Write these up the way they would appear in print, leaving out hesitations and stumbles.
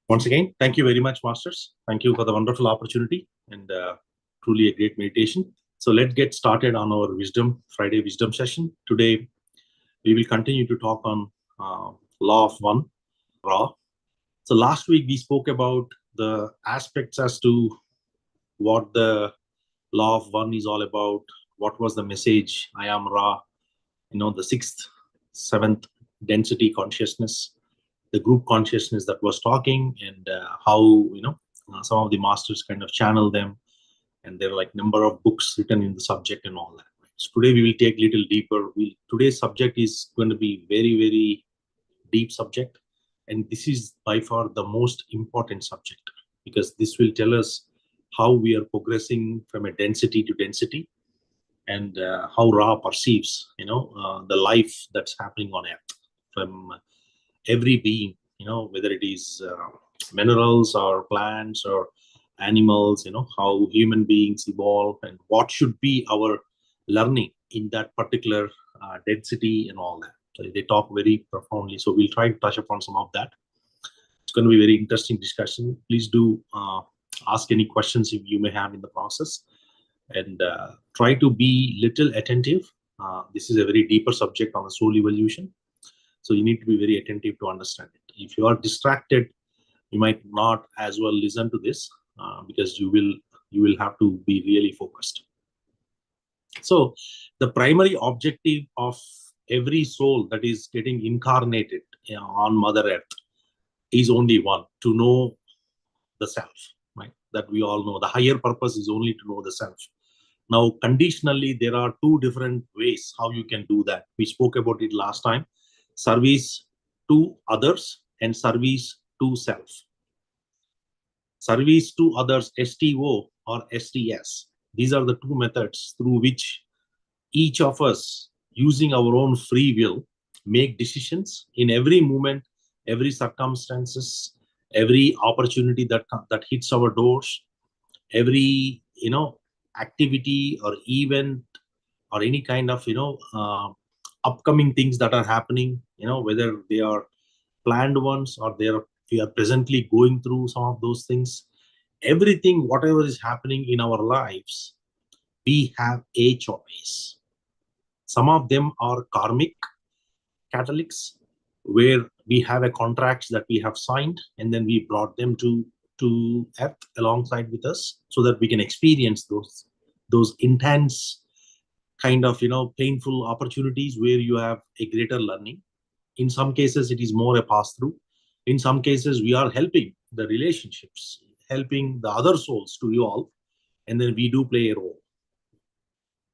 Once again, thank you very much, Masters. Thank you for the wonderful opportunity and truly a great meditation. So let's get started on our Friday wisdom session. Today, we will continue to talk on Law of One, Ra. So last week, we spoke about the aspects as to what the Law of One is all about, what was the message, I am Ra, the sixth, seventh density consciousness, the group consciousness that was talking, and how some of the masters kind of channel them, and there are like number of books written in the subject and all that. So today we will take a little deeper. Today's subject is going to be very, very deep subject, and this is by far the most important subject because this will tell us how we are progressing from a density to density, and how Ra perceives the life that's happening on Earth from every being, whether it is minerals or plants or animals, how human beings evolve and what should be our learning in that particular density and all that. So they talk very profoundly. So we'll try to touch upon some of that. It's going to be a very interesting discussion. Please do ask any questions if you may have in the process, and try to be little attentive. This is a very deeper subject on the soul evolution. So you need to be very attentive to understand it. If you are distracted, you might not as well listen to this because you will have to be really focused. So the primary objective of every soul that is getting incarnated on Mother Earth is only one: to know the self, right? That we all know. The higher purpose is only to know the self. Now, conditionally, there are two different ways how you can do that. We spoke about it last time: service to others and service to self. Service to others, STO or STS. These are the two methods through which each of us, using our own free will, make decisions in every moment, every circumstances, every opportunity that hits our doors, every activity or event or any kind of upcoming things that are happening, whether they are planned ones or we are presently going through some of those things. Everything, whatever is happening in our lives, we have a choice. Some of them are karmic catalysts, where we have a contracts that we have signed and then we brought them to Earth alongside with us so that we can experience those intense kind of painful opportunities where you have a greater learning. In some cases it is more a pass through. In some cases we are helping the relationships, helping the other souls to evolve, and then we do play a role.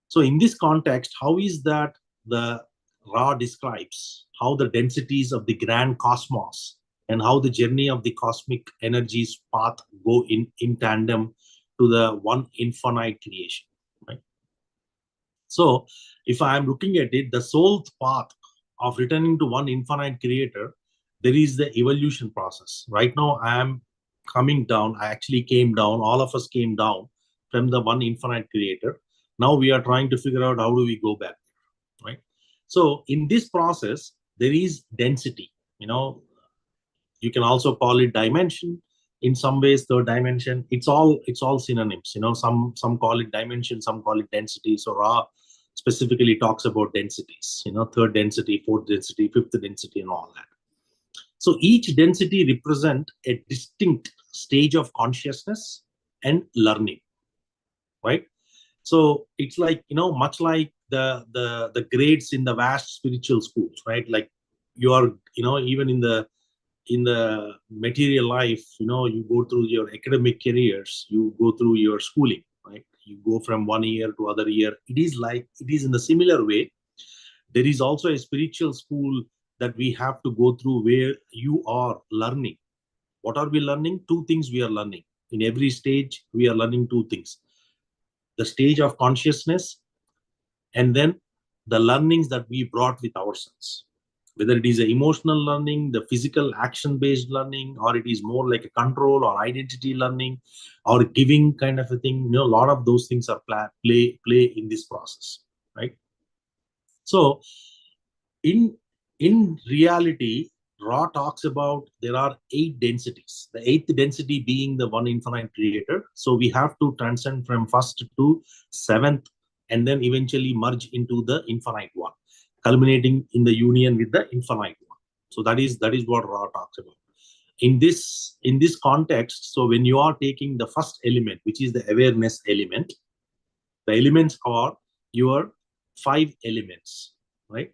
So in this context, how is that the Ra describes how the densities of the grand cosmos and how the journey of the cosmic energies path go in tandem to the one infinite creation, right? So if I am looking at it, the soul's path of returning to one infinite creator, there is the evolution process. Right now, I am coming down. I actually came down. All of us came down from the one infinite creator. Now we are trying to figure out how do we go back, right? So in this process, there is density. You can also call it dimension. In some ways, third dimension. It's all synonyms. Some call it dimension, some call it density. So Ra specifically talks about densities. Third density, fourth density, fifth density, and all that. So each density represent a distinct stage of consciousness and learning, right? So it's like much like the grades in the vast spiritual schools, right? Like you are even in the material life, you go through your academic careers, you go through your schooling, right? You go from one year to other year. It is in the similar way. There is also a spiritual school that we have to go through where you are learning. What are we learning? Two things we are learning. In every stage, we are learning two things: the stage of consciousness, and then the learnings that we brought with ourselves. Whether it is an emotional learning, the physical action-based learning, or it is more like a control or identity learning, or giving kind of a thing. A lot of those things are play in this process, right? So in reality, Ra talks about there are 8 densities, the 8th density being the one infinite creator. So we have to transcend from first to 7th and then eventually merge into the infinite one, culminating in the union with the infinite one. So that is what Ra talks about. In this context, so when you are taking the first element, which is the awareness element, the elements are your 5 elements, right?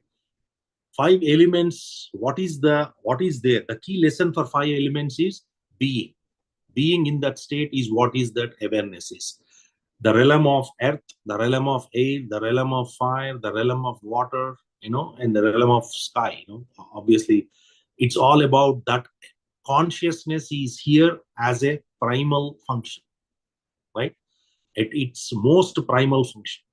5 elements. What is there? The key lesson for 5 elements is being in that state is what is that awareness is. The realm of earth, the realm of air, the realm of fire, the realm of water, and the realm of sky. Obviously it's all about that. Consciousness is here as a primal function, right? At its most primal function.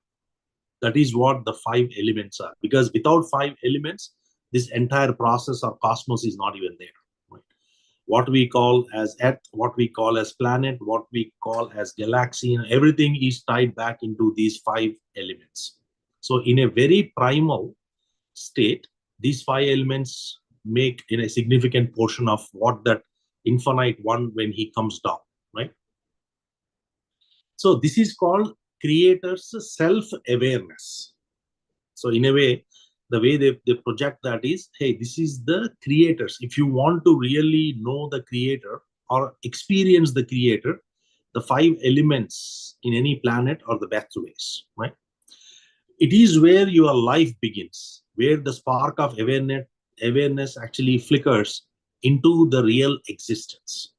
That is what the 5 elements are, because without 5 elements, this entire process or cosmos is not even there, right? What we call as earth, what we call as planet, what we call as galaxy, and everything is tied back into these 5 elements. So in a very primal state, these 5 elements make in a significant portion of what that infinite one when he comes down, right? So this is called creator's self-awareness. So in a way, the way they project that is, hey, this is the creators. If you want to really know the creator or experience the creator, the 5 elements in any planet are the best ways, right? It is where your life begins, where the spark of awareness actually flickers into the real existence.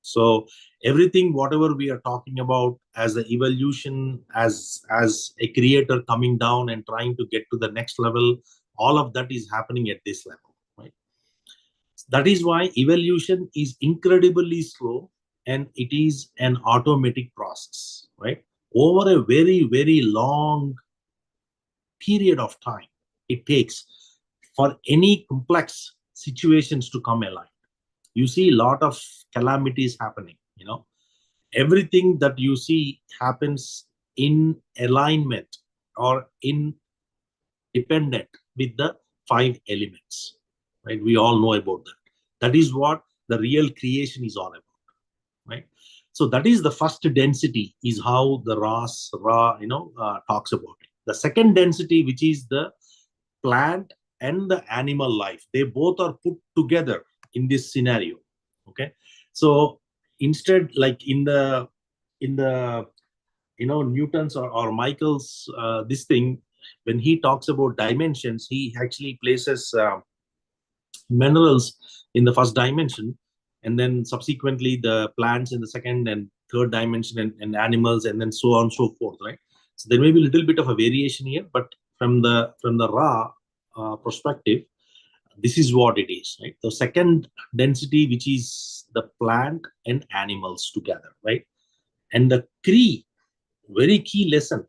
So everything, whatever we are talking about as the evolution, as a creator coming down and trying to get to the next level, all of that is happening at this level, right? That is why evolution is incredibly slow, and it is an automatic process, right? Over a very, very long period of time it takes for any complex situations to come alive. You see a lot of calamities happening, everything that you see happens in alignment or in dependent with the 5 elements, right? We all know about that. That is what the real creation is all about, right? So that is the first density, is how the Ra talks about it. The second density, which is the plant and the animal life, they both are put together in this scenario. Okay, so instead, like in the Newton's or Michael's this thing, when he talks about dimensions, he actually places minerals in the first dimension, and then subsequently the plants in the second and third dimension, and animals, and then so on and so forth, right? So there may be a little bit of a variation here, but from the Ra perspective, this is what it is, right? The second density, which is the plant and animals together, right? And the very key lesson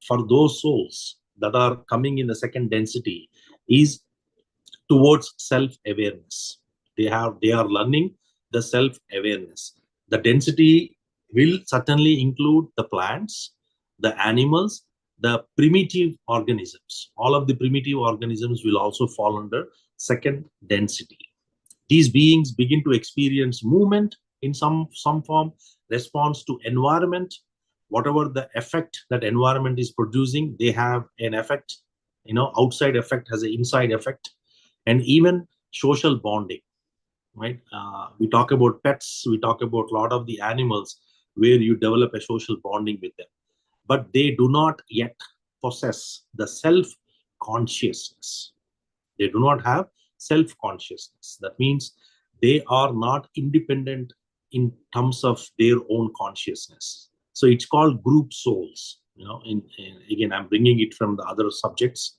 for those souls that are coming in the second density is towards self-awareness. They are learning the self-awareness. The density will certainly include the plants, the animals, the primitive organisms. All of the primitive organisms will also fall under second density. These beings begin to experience movement in some form, response to environment, whatever the effect that environment is producing, they have an effect. Outside effect has an inside effect, and even social bonding, right? We talk about pets, we talk about a lot of the animals where you develop a social bonding with them, but they do not yet possess the self consciousness. They do not have self consciousness. That means they are not independent in terms of their own consciousness. So it's called group souls. Again, I'm bringing it from the other subjects,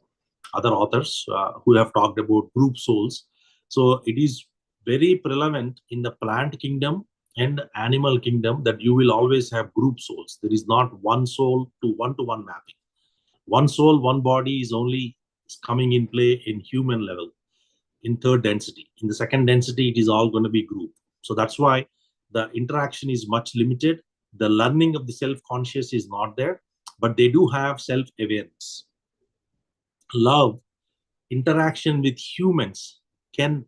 other authors who have talked about group souls. So it is very prevalent in the plant kingdom and animal kingdom that you will always have group souls. There is not one soul to one mapping. One soul, one body is only coming in play in human level, in third density. In the second density, it is all going to be group. So that's why the interaction is much limited. The learning of the self-conscious is not there, but they do have self-awareness. Love, interaction with humans can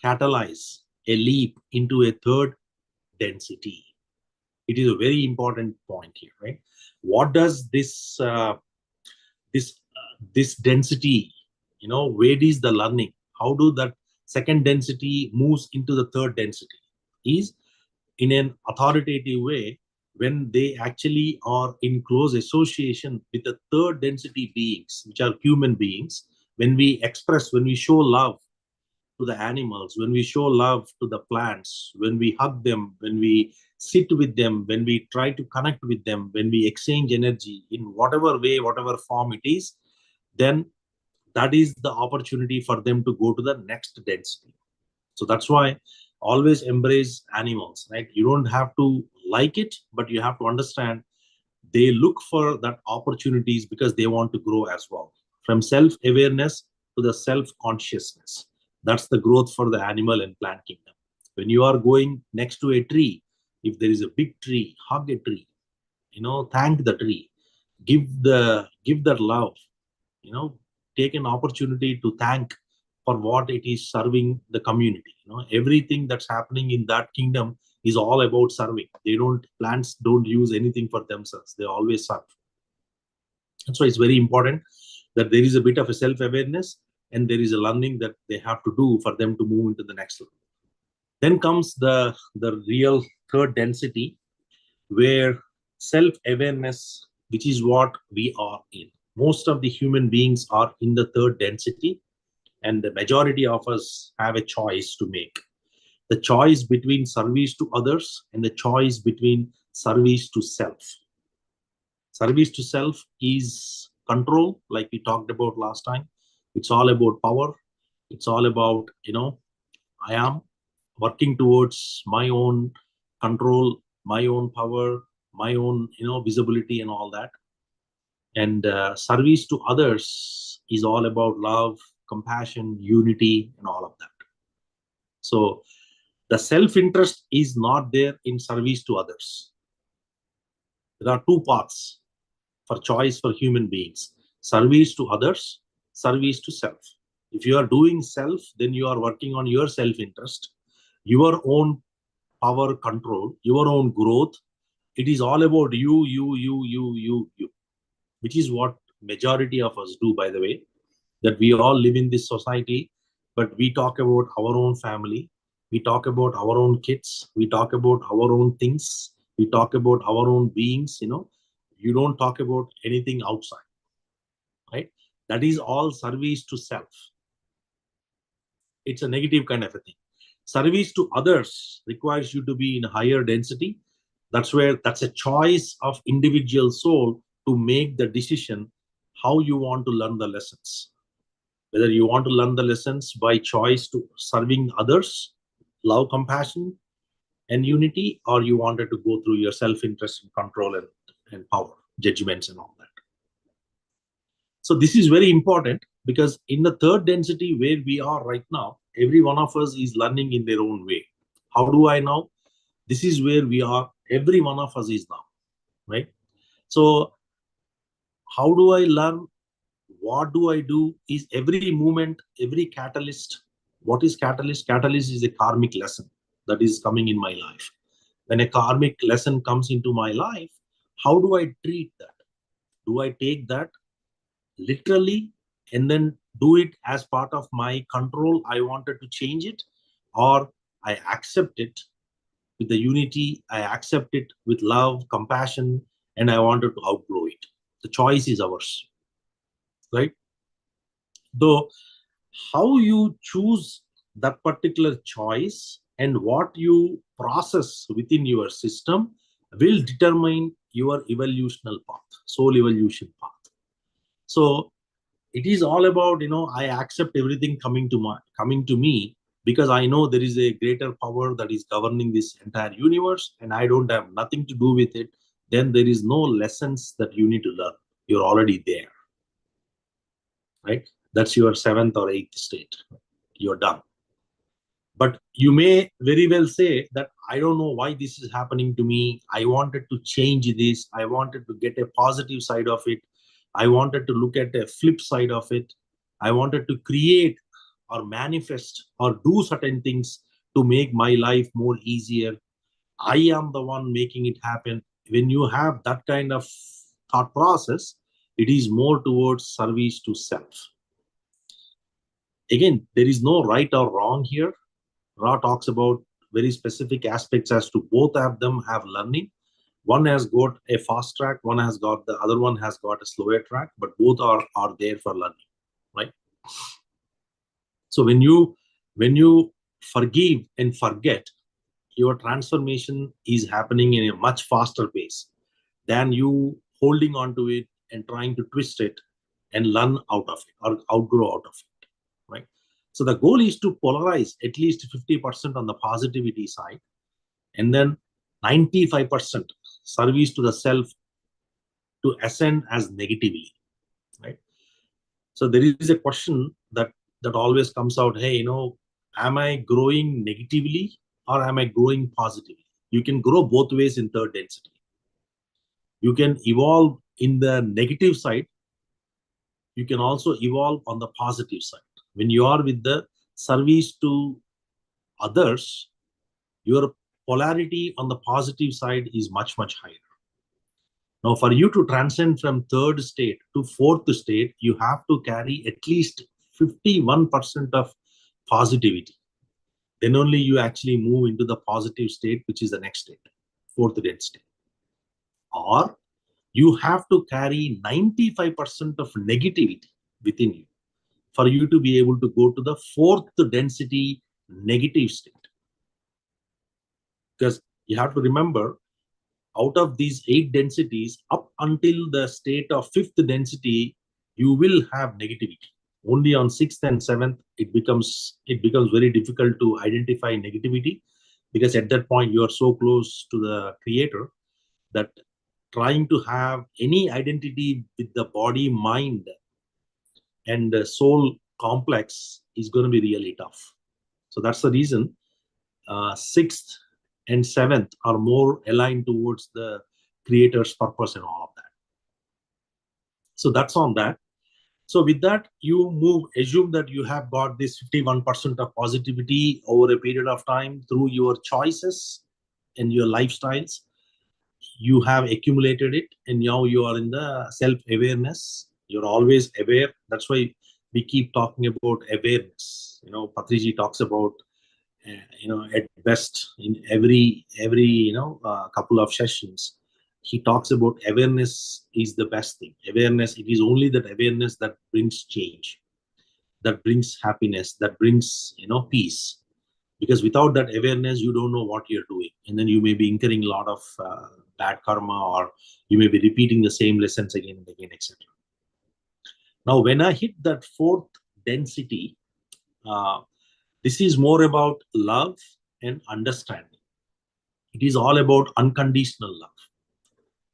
catalyze a leap into a third density. It is a very important point here, right? What does this density, where is the learning? How do that second density moves into the third density? Is in an authoritative way when they actually are in close association with the third density beings, which are human beings. When we show love to the animals, when we show love to the plants, when we hug them, when we sit with them, when we try to connect with them, when we exchange energy in whatever way, whatever form it is, then that is the opportunity for them to go to the next density. So that's why always embrace animals, right? You don't have to like it, but you have to understand they look for that opportunities because they want to grow as well. From self-awareness to the self-consciousness. That's the growth for the animal and plant kingdom. When you are going next to a tree, if there is a big tree, hug a tree, thank the tree, give that love, you know take an opportunity to thank for what it is serving the community. Everything that's happening in that kingdom is all about serving. Plants don't use anything for themselves, they always serve. That's why it's very important that there is a bit of a self-awareness and there is a learning that they have to do for them to move into the next level. Then comes the real third density, where self-awareness, which is what we are in. Most of the human beings are in the third density, and the majority of us have a choice to make. The choice between service to others and the choice between service to self. Service to self is control, like we talked about last time. It's all about power. It's all about, I am working towards my own control, my own power, my own, visibility and all that. And service to others is all about love, compassion, unity, and all of that. So the self-interest is not there in service to others. There are two paths for choice for human beings: service to others, service to self. If you are doing self, then you are working on your self-interest, your own power control, your own growth. It is all about you, which is what majority of us do, by the way. That we all live in this society, but we talk about our own family, we talk about our own kids, we talk about our own things, we talk about our own beings. You don't talk about anything outside, right? That is all service to self. It's a negative kind of a thing. Service to others requires you to be in a higher density. That's a choice of individual soul to make the decision how you want to learn the lessons. Whether you want to learn the lessons by choice to serving others, love, compassion, and unity, or you wanted to go through your self-interest and control and power, judgments and all that. So this is very important because in the third density where we are right now, every one of us is learning in their own way. How do I know? This is where we are. Every one of us is now, right? So how do I learn? What do I do? Is every movement, every catalyst. What is catalyst? Catalyst is a karmic lesson that is coming in my life. When a karmic lesson comes into my life, how do I treat that? Do I take that literally and then do it as part of my control? I wanted to change it, or I accept it with the unity, I accept it with love, compassion, and I wanted to outgrow it. The choice is ours, right? Though how you choose that particular choice and what you process within your system will determine your evolutional path, soul evolution path. So it is all about, I accept everything coming to me because I know there is a greater power that is governing this entire universe and I don't have nothing to do with it. Then there is no lessons that you need to learn. You're already there, right? That's your seventh or eighth state. You're done. But you may very well say that I don't know why this is happening to me. I wanted to change this. I wanted to get a positive side of it. I wanted to look at a flip side of it. I wanted to create or manifest or do certain things to make my life more easier. I am the one making it happen. When you have that kind of thought process, it is more towards service to self. Again, there is no right or wrong here. Ra talks about very specific aspects as to both of them have learning. One has got a fast track, one has got the other one has got a slower track, but both are there for learning, right? So when you forgive and forget, your transformation is happening in a much faster pace than you holding on to it and trying to twist it and learn out of it or outgrow out of it, right? So the goal is to polarize at least 50% on the positivity side, and then 95% service to the self to ascend as negatively, right? So there is a question that always comes out, hey, am I growing negatively or am I growing positively? You can grow both ways in third density. You can evolve in the negative side. You can also evolve on the positive side. When you are with the service to others, your polarity on the positive side is much, much higher. Now, for you to transcend from third state to fourth state, you have to carry at least 51% of positivity. Then only you actually move into the positive state, which is the next state, fourth density. Or you have to carry 95% of negativity within you for you to be able to go to the fourth density negative state. Because you have to remember, out of these 8 densities, up until the state of 5th density, you will have negativity. Only on 6th and 7th, it becomes very difficult to identify negativity, because at that point you are so close to the creator that trying to have any identity with the body, mind, and the soul complex is going to be really tough. So that's the reason 6th and 7th are more aligned towards the creator's purpose and all of that. So that's on that. So with that, you assume that you have got this 51% of positivity over a period of time through your choices and your lifestyles. You have accumulated it, and now you are in the self-awareness. You're always aware. That's why we keep talking about awareness. Patriji talks about at best in every couple of sessions, he talks about awareness is the best thing. Awareness, it is only that awareness that brings change, that brings happiness, that brings peace. Because without that awareness, you don't know what you're doing, and then you may be incurring a lot of bad karma, or you may be repeating the same lessons again and again, etc. Now when I hit that fourth density, this is more about love and understanding. It is all about unconditional love.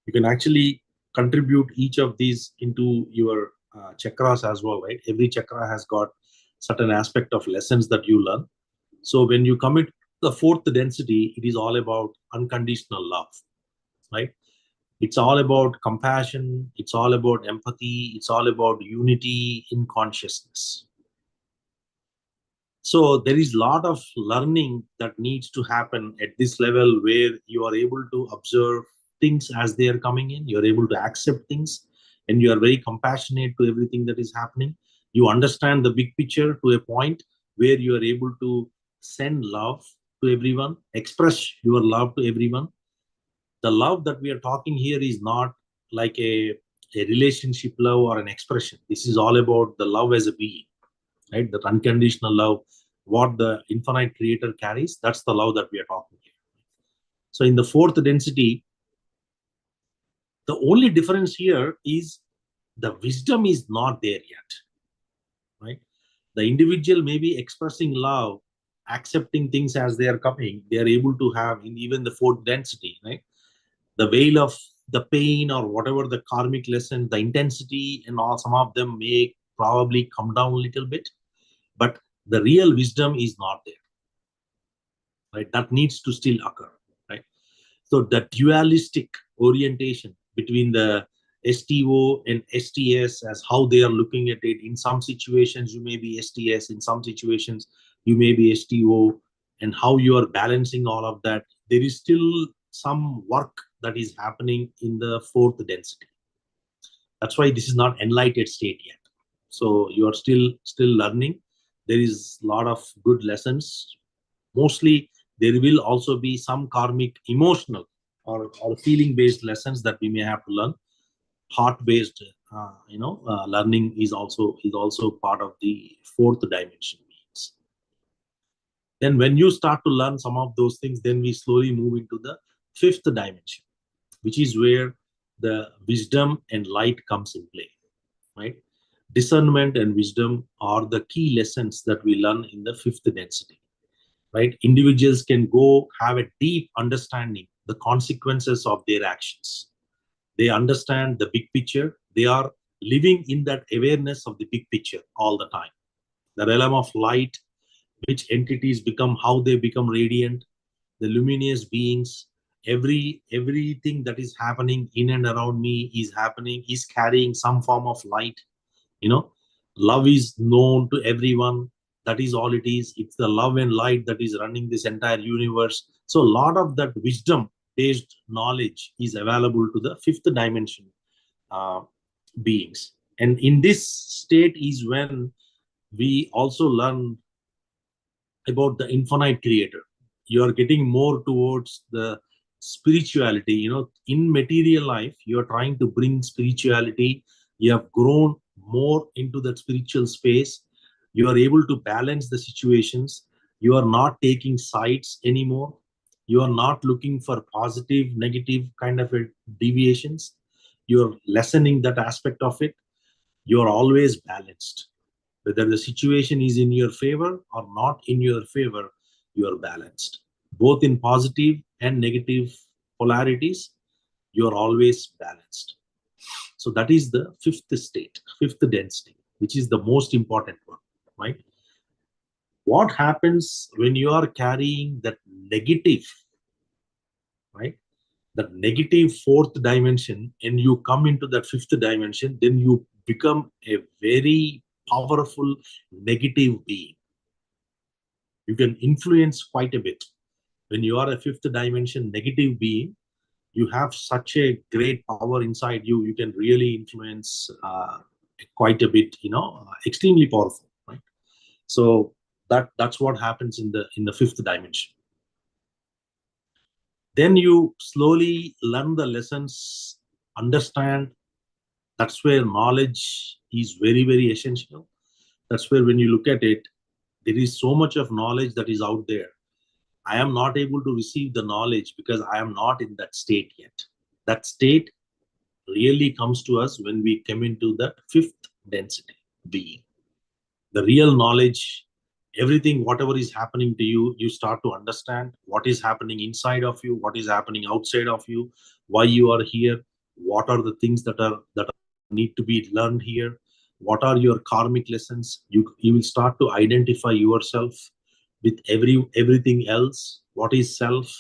You can actually contribute each of these into your chakras as well, right? Every chakra has got certain aspect of lessons that you learn. So when you commit the fourth density, it is all about unconditional love, right? It's all about compassion. It's all about empathy. It's all about unity in consciousness. So there is a lot of learning that needs to happen at this level, where you are able to observe things as they are coming in. You're able to accept things, and you are very compassionate to everything that is happening. You understand the big picture to a point where you are able to send love to everyone, express your love to everyone. The love that we are talking here is not like a relationship love or an expression. This is all about the love as a being, right? That unconditional love, what the infinite creator carries, that's the love that we are talking here. So in the fourth density, the only difference here is the wisdom is not there yet, right? The individual may be expressing love, accepting things as they are coming. They are able to have in even the fourth density, right? The veil of the pain or whatever the karmic lesson, the intensity and all, some of them may probably come down a little bit, but the real wisdom is not there, right? That needs to still occur, right? So the dualistic orientation between the STO and STS as how they are looking at it. In some situations, you may be STS. In some situations, you may be STO. And how you are balancing all of that. There is still some work that is happening in the fourth density. That's why this is not enlightened state yet. So you are still learning. There is a lot of good lessons. Mostly, there will also be some karmic, emotional, or feeling-based lessons that we may have to learn. Heart-based, learning is also part of the fourth dimension. Then, when you start to learn some of those things, then we slowly move into the fifth dimension, which is where the wisdom and light comes in play, right? Discernment and wisdom are the key lessons that we learn in the fifth density, right? Individuals can go have a deep understanding the consequences of their actions. They understand the big picture. They are living in that awareness of the big picture all the time. The realm of light, which entities become, how they become radiant, the luminous beings, everything that is happening in and around me is carrying some form of light. you know Love is known to everyone. That is all it is. It's the love and light that is running this entire universe. So a lot of that wisdom based knowledge is available to the fifth dimension uh, beings. And in this state is when we also learn about the infinite creator. You are getting more towards the spirituality. In material life, you are trying to bring spirituality. You have grown more into that spiritual space. You are able to balance the situations. You are not taking sides anymore. You are not looking for positive, negative kind of deviations. You are lessening that aspect of it. You are always balanced. Whether the situation is in your favor or not in your favor, you are balanced. Both in positive and negative polarities, you are always balanced. So that is the fifth state, fifth density, which is the most important one, right? What happens when you are carrying that negative, right? That negative fourth dimension, and you come into that fifth dimension, then you become a very powerful negative being. You can influence quite a bit. When you are a fifth dimension negative being, you have such a great power inside you. You can really influence quite a bit. Extremely powerful, right? So that's what happens in the fifth dimension. Then you slowly learn the lessons, understand. That's where knowledge is very, very essential. That's where, when you look at it, there is so much of knowledge that is out there. I am not able to receive the knowledge because I am not in that state yet. That state really comes to us when we come into the fifth density being. The real knowledge, everything, whatever is happening to you, you start to understand what is happening inside of you, what is happening outside of you, why you are here, what are the things that need to be learned here, what are your karmic lessons. You will start to identify yourself with everything else. What is self?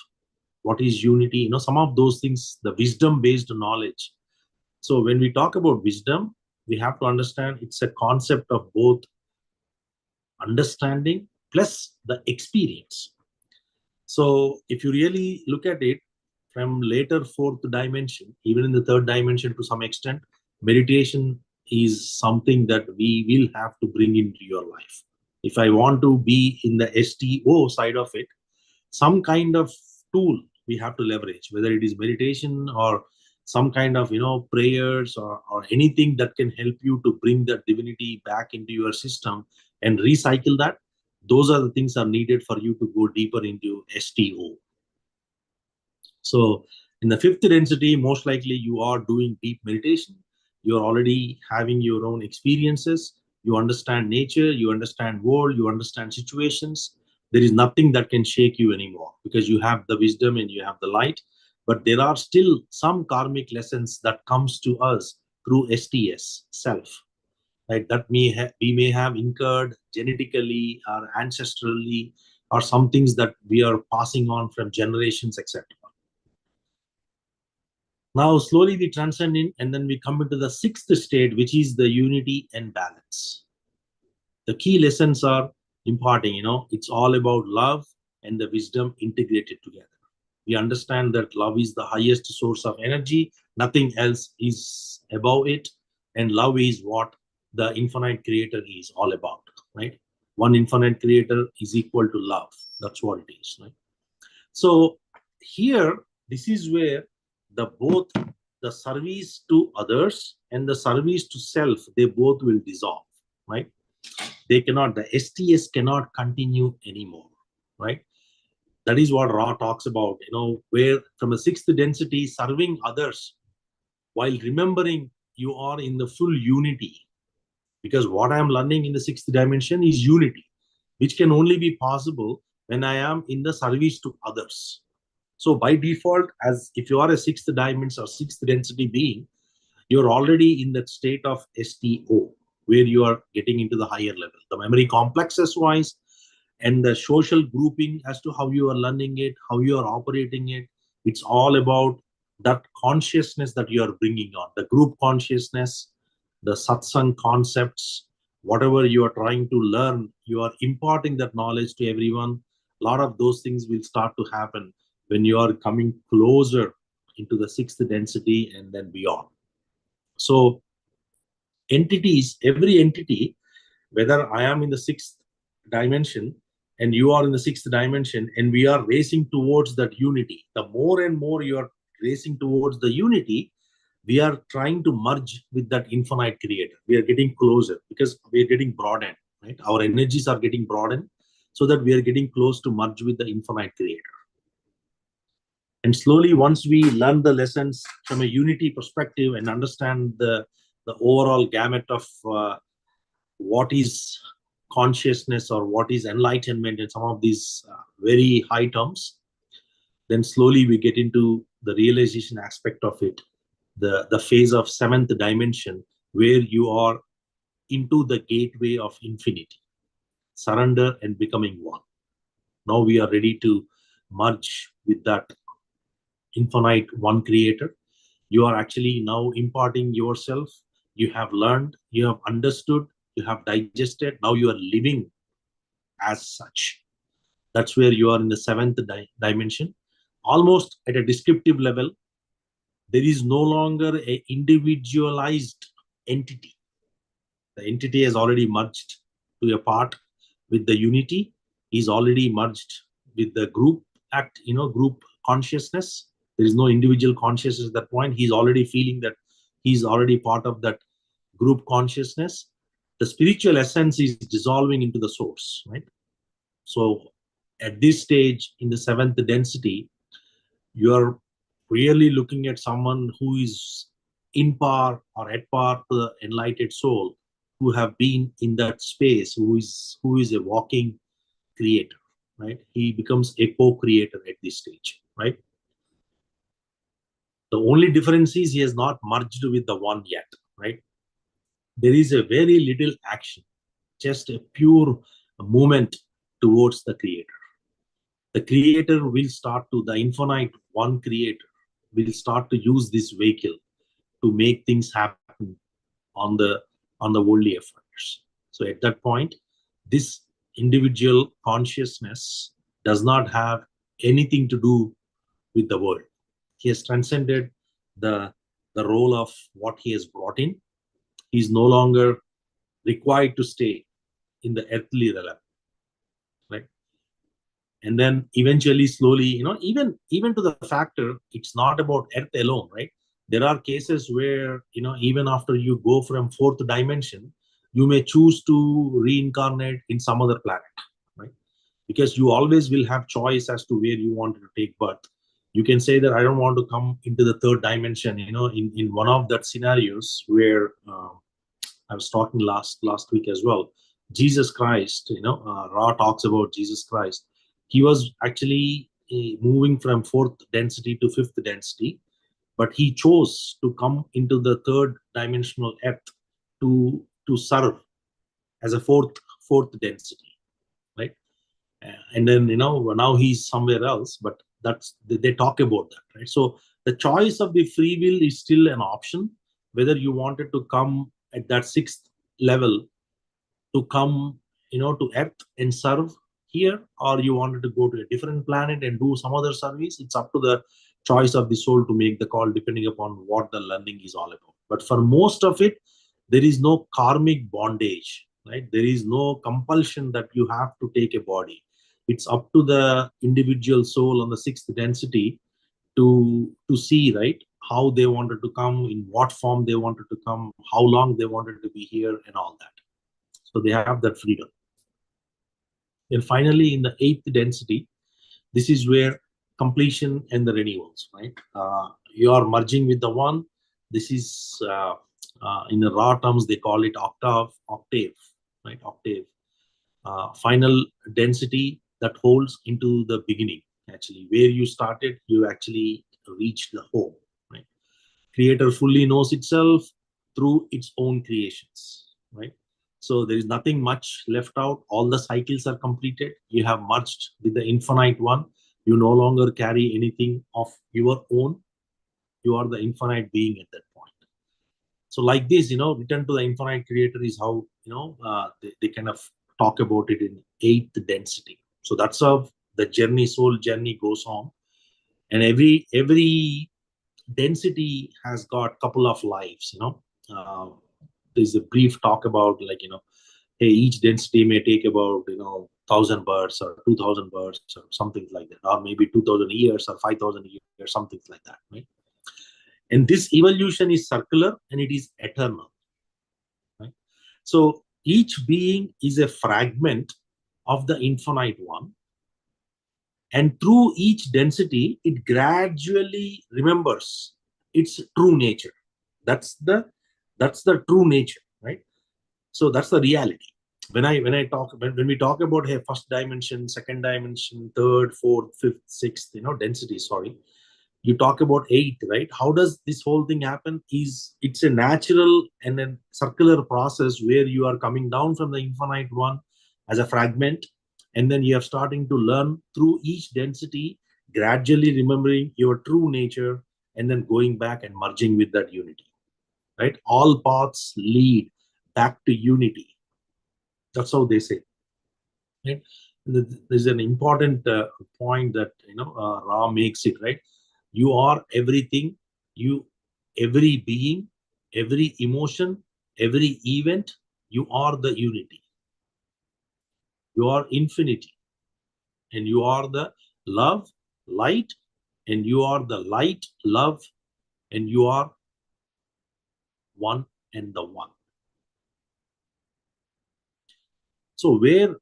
What is unity? Some of those things, the wisdom based knowledge. So when we talk about wisdom, we have to understand it's a concept of both understanding plus the experience. So if you really look at it from later fourth dimension, even in the third dimension to some extent, meditation is something that we will have to bring into your life. If I want to be in the STO side of it, some kind of tool we have to leverage, whether it is meditation or some kind of prayers, or anything that can help you to bring that divinity back into your system and recycle that. Those are the things are needed for you to go deeper into STO. So in the fifth density, most likely you are doing deep meditation. You're already having your own experiences. You understand nature, you understand world, you understand situations. There is nothing that can shake you anymore because you have the wisdom and you have the light. But there are still some karmic lessons that comes to us through STS, self, right? That we may have incurred genetically or ancestrally, or some things that we are passing on from generations, etc. Now slowly we transcend in, and then we come into the sixth state, which is the unity and balance. The key lessons are imparting, it's all about love and the wisdom integrated together. We understand that love is the highest source of energy, nothing else is above it, and love is what the infinite creator is all about, right? One infinite creator is equal to love. That's what it is, right? So here, this is where the both the service to others and the service to self, they both will dissolve, right? They cannot, the STS cannot continue anymore, right? That is what Ra talks about, where from a sixth density, serving others while remembering you are in the full unity. Because what I am learning in the sixth dimension is unity, which can only be possible when I am in the service to others. So by default, as if you are a sixth dimension or sixth density being, you're already in that state of STO, where you are getting into the higher level. The memory complexes wise and the social grouping as to how you are learning it, how you are operating it, it's all about that consciousness that you are bringing on. The group consciousness, the satsang concepts, whatever you are trying to learn, you are imparting that knowledge to everyone. A lot of those things will start to happen when you are coming closer into the sixth density and then beyond. So entities, every entity, whether I am in the sixth dimension and you are in the sixth dimension, and we are racing towards that unity, the more and more you are racing towards the unity, we are trying to merge with that infinite creator. We are getting closer because we are getting broadened, right? Our energies are getting broadened so that we are getting close to merge with the infinite creator. And slowly, once we learn the lessons from a unity perspective and understand the overall gamut of what is consciousness or what is enlightenment and some of these very high terms, then slowly we get into the realization aspect of it, the phase of seventh dimension, where you are into the gateway of infinity, surrender and becoming one. Now we are ready to merge with that infinite one creator. You are actually now imparting yourself. You have learned, you have understood, you have digested, now you are living as such. That's where you are in the seventh dimension. Almost at a descriptive level, there is no longer a individualized entity. The entity has already merged to a part with the unity, is already merged with the group act, group consciousness. There is no individual consciousness at that point. He's already feeling that he's already part of that group consciousness. The spiritual essence is dissolving into the source, right? So at this stage in the seventh density, you're really looking at someone who is in par or at par to the enlightened soul, who have been in that space, who is a walking creator, right? He becomes a co-creator at this stage, right? The only difference is he has not merged with the one yet, right? There is a very little action, just a pure movement towards the creator. The creator will start to, the infinite one creator will start to use this vehicle to make things happen on the worldly affairs. So at that point, this individual consciousness does not have anything to do with the world. He has transcended the role of what he has brought in. He is no longer required to stay in the earthly realm, right? And then eventually, slowly, even to the factor, it's not about earth alone, right? There are cases where, even after you go from fourth dimension, you may choose to reincarnate in some other planet, right? Because you always will have choice as to where you want to take birth. You can say that I don't want to come into the third dimension, in one of that scenarios where I was talking last week as well. Jesus Christ, Ra talks about Jesus Christ. He was actually moving from fourth density to fifth density, but he chose to come into the third dimensional earth to serve as a fourth density, right? And then now he's somewhere else, but they talk about that, right? So The choice of the free will is still an option, whether you wanted to come at that sixth level to come, to Earth and serve here, or you wanted to go to a different planet and do some other service. It's up to the choice of the soul to make the call, depending upon what the learning is all about. But for most of it, there is no karmic bondage, right? There is no compulsion that you have to take a body. It's up to the individual soul on the sixth density to see, right, how they wanted to come, in what form they wanted to come, how long they wanted to be here, and all that. So they have that freedom. And finally, in the eighth density, this is where completion and the renewals, right? You are merging with the one. This is in the raw terms they call it octave, right? Octave. Final density that holds into the beginning. Actually, where you started, you actually reached the home, right? Creator fully knows itself through its own creations, right? So there is nothing much left out. All the cycles are completed. You have merged with the infinite one. You no longer carry anything of your own. You are the infinite being at that point. So like this, return to the infinite creator is how, they kind of talk about it in eighth density. So that's how the journey, soul journey goes on. And every density has got couple of lives, there's a brief talk about, like, hey, each density may take about, 1,000 births or 2,000 births or something like that, or maybe 2,000 years or 5,000 years, something like that, right? And this evolution is circular and it is eternal, right? So each being is a fragment of the infinite one, and through each density it gradually remembers its true nature. That's the true nature, right? So that's the reality. When we talk about, hey, first dimension, second dimension, third, fourth, fifth, sixth, density, sorry, you talk about eight, right? How does this whole thing happen? It's a natural and a circular process where you are coming down from the infinite one as a fragment, and then you are starting to learn through each density, gradually remembering your true nature, and then going back and merging with that unity, right? All paths lead back to unity. That's how they say, right? There's an important point that, Ra makes it, right? You are everything. You, every being, every emotion, every event, you are the unity. You are infinity, and you are the love, light, and you are the light, love, and you are one and the one. So where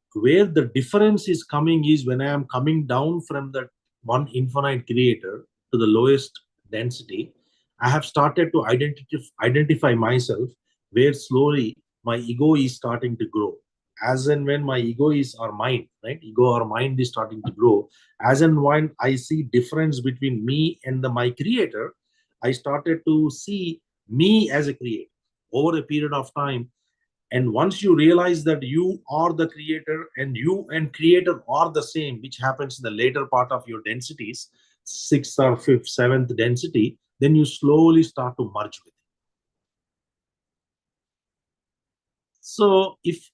the difference is coming is when I am coming down from that one infinite creator to the lowest density, I have started to identify myself, where slowly my ego is starting to grow. As and when my ego is, or mind, right? Ego or mind is starting to grow. As and when I see difference between me and my creator, I started to see me as a creator over a period of time. And once you realize that you are the creator, and you and creator are the same, which happens in the later part of your densities, sixth or fifth, seventh density, then you slowly start to merge with it. So if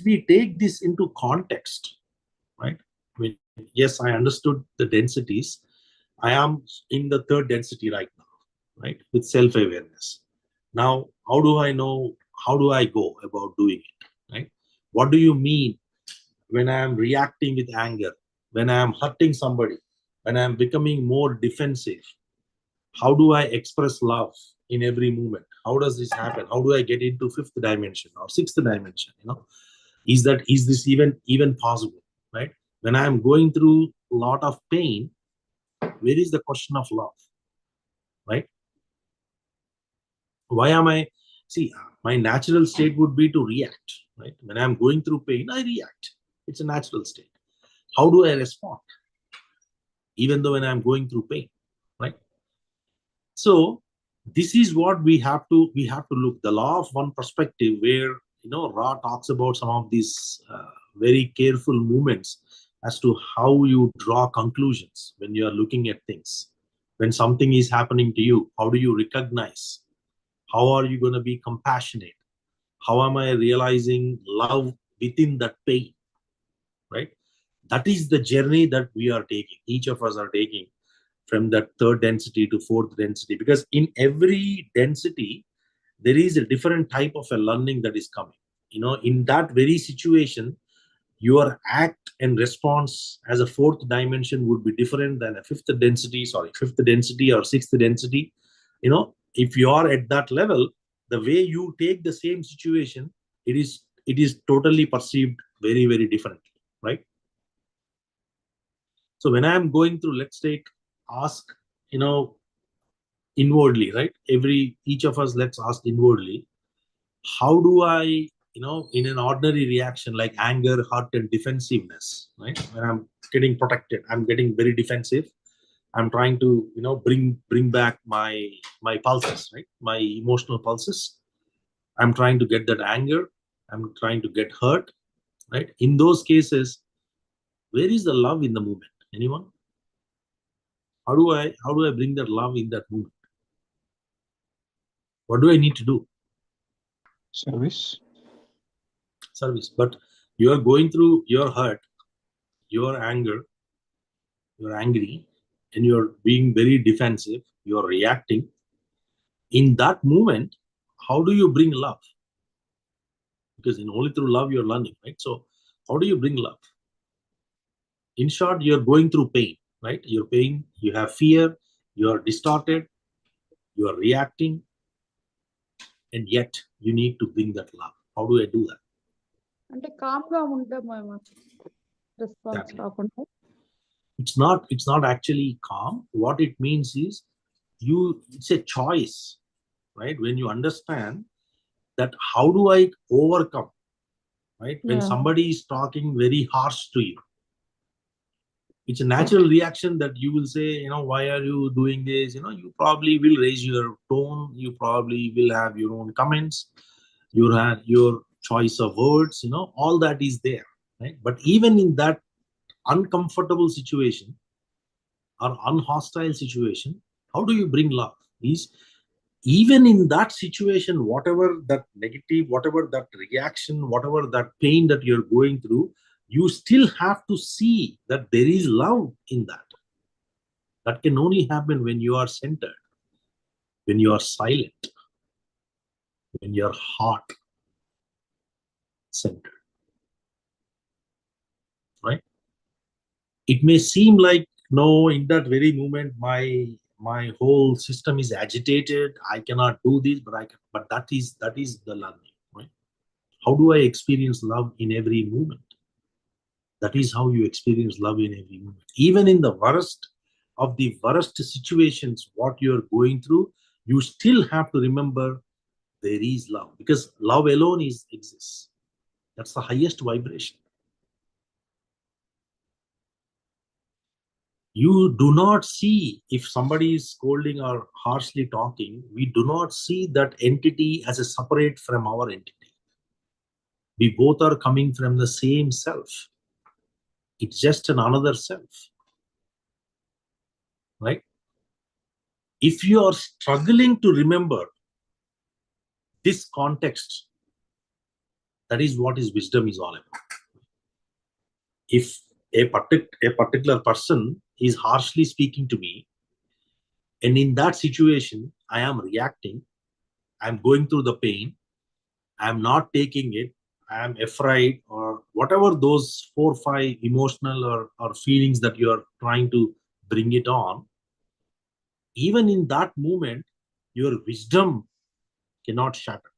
we take this into context, right? I mean, yes, I understood the densities. I am in the third density right now, right? With self-awareness. Now, how do I know? How do I go about doing it? Right? What do you mean when I am reacting with anger, when I am hurting somebody, when I am becoming more defensive? How do I express love in every moment? How does this happen? How do I get into fifth dimension or sixth dimension? Is this even possible? Right? When I am going through a lot of pain, where is the question of love? Right? Why am I? See, my natural state would be to react. Right? When I'm going through pain, I react. It's a natural state. How do I respond? Even though when I'm going through pain, right? So this is what we have to look, the law of one perspective, where Ra talks about some of these very careful movements as to how you draw conclusions when you are looking at things. When something is happening to you, how do you recognize? How are you going to be compassionate? How am I realizing love within that pain? Right? That is the journey that we are taking. Each of us are taking from that third density to fourth density, because in every density there is a different type of a learning that is coming. In that very situation, your act and response as a fourth dimension would be different than a fifth density or sixth density. If you are at that level, the way you take the same situation, it is totally perceived very, very differently, right? So when I'm going through, let's take, ask, you know inwardly, right? Each of us, let's ask inwardly, how do I, in an ordinary reaction like anger, hurt, and defensiveness, right? When I'm getting protected, I'm getting very defensive. I'm trying to, bring back my pulses, right? My emotional pulses. I'm trying to get that anger. I'm trying to get hurt, right? In those cases, where is the love in the moment? Anyone? How do I bring that love in that moment? What do I need to do? Service. Service. But you are going through your hurt, your anger, you're angry, and you're being very defensive, you're reacting. In that moment, how do you bring love? Because only through love you're learning, right? So how do you bring love? In short, you're going through pain, right? You're pain, you have fear, you're distorted, you're reacting, and yet you need to bring that love. How do I do that? అంటే కామ్గా ఉంటే మేము response Exactly. కాకుండా It's not actually calm. What it means is, it's a choice, right? When you understand that, how do I overcome, right? When Yeah. somebody is talking very harsh to you, it's a natural reaction that you will say, why are you doing this? You probably will raise your tone. You probably will have your own comments. You have your choice of words. All that is there, right? But even in that uncomfortable situation or unhostile situation, how do you bring love? Is even in that situation, whatever that negative, whatever that reaction, whatever that pain that you're going through, you still have to see that there is love in that. That can only happen when you are centered, when you are silent, when your heart centered, right? It may seem like, no, in that very moment my whole system is agitated, I cannot do this, but I can. But that is the learning, right? How do I experience love in every moment? That is how you experience love in every moment. Even in the worst of the worst situations, what you're going through, you still have to remember there is love, because love alone exists. That's the highest vibration. You do not see, if somebody is scolding or harshly talking, we do not see that entity as a separate from our entity. We both are coming from the same self. It's just another self, right? If you are struggling to remember this context, that is what is wisdom is all about. If a particular person is harshly speaking to me, and in that situation I am reacting, I'm going through the pain, I'm not taking it, I'm afraid, or whatever those 4 or 5 emotional or feelings that you are trying to bring it on, even in that moment, your wisdom cannot shatter.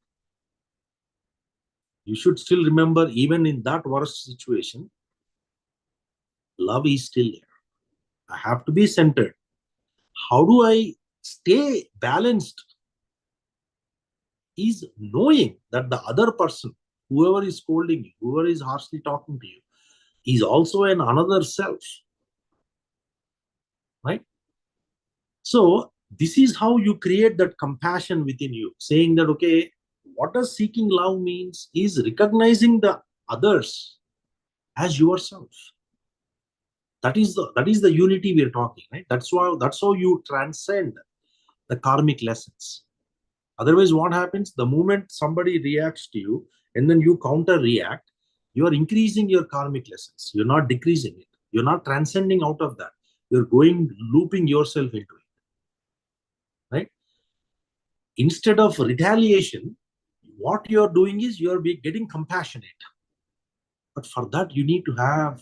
You should still remember, even in that worst situation, love is still there. I have to be centered. How do I stay balanced? Is knowing that the other person, whoever is scolding you, whoever is harshly talking to you, is also another self, right? So this is how you create that compassion within you, saying that, okay, what does seeking love means is recognizing the others as yourself. That is the unity we are talking, right? That's how you transcend the karmic lessons. Otherwise, what happens? The moment somebody reacts to you and then you counter react, you are increasing your karmic lessons. You're not decreasing it. You're not transcending out of that. You're looping yourself into it, right? Instead of retaliation, what you're doing is you're getting compassionate. But for that, you need to have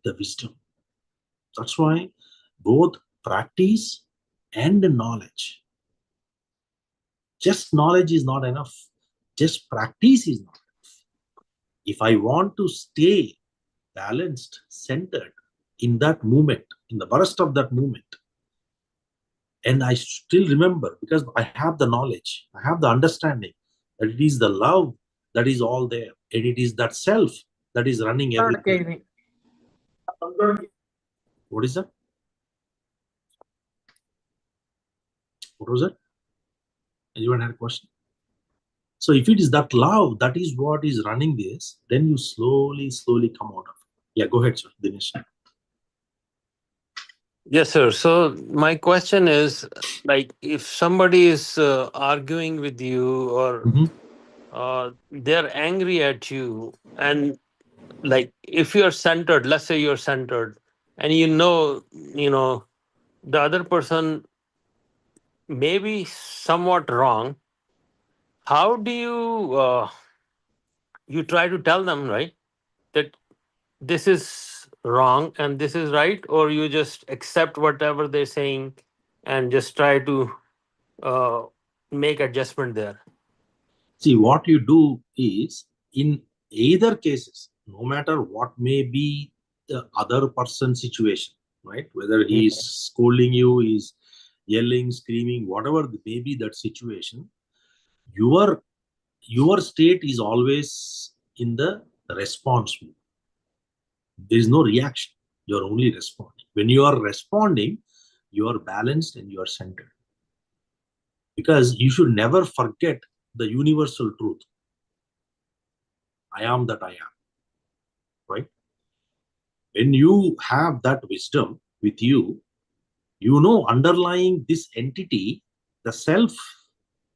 the wisdom. That's why both practice and knowledge. Just knowledge is not enough. Just practice is not enough. If I want to stay balanced, centered in that moment, in the burst of that moment, and I still remember, because I have the knowledge, I have the understanding that it is the love that is all there, and it is that self that is running everything. What is that? What was it? Anyone had a question? So if it is that love, that is what is running this, then you slowly come out of it. Yeah, go ahead, sir, Dinesh. Yes, sir. So my question is, like, if somebody is arguing with you, or they're angry at you, and like, if you're centered, let's say you're centered, and the other person may be somewhat wrong, how do you try to tell them, right, that this is wrong and this is right, or you just accept whatever they're saying and just try to uh, make adjustment there? See, what you do is, in either cases, no matter what may be the other person's situation, right? Whether he is scolding you, he's yelling, screaming, whatever may be that situation, your state is always in the response mode. There is no reaction. You're only responding. When you are responding, you are balanced and you are centered. Because you should never forget the universal truth. I am that I am. Right? When you have that wisdom with you, you know underlying this entity, the self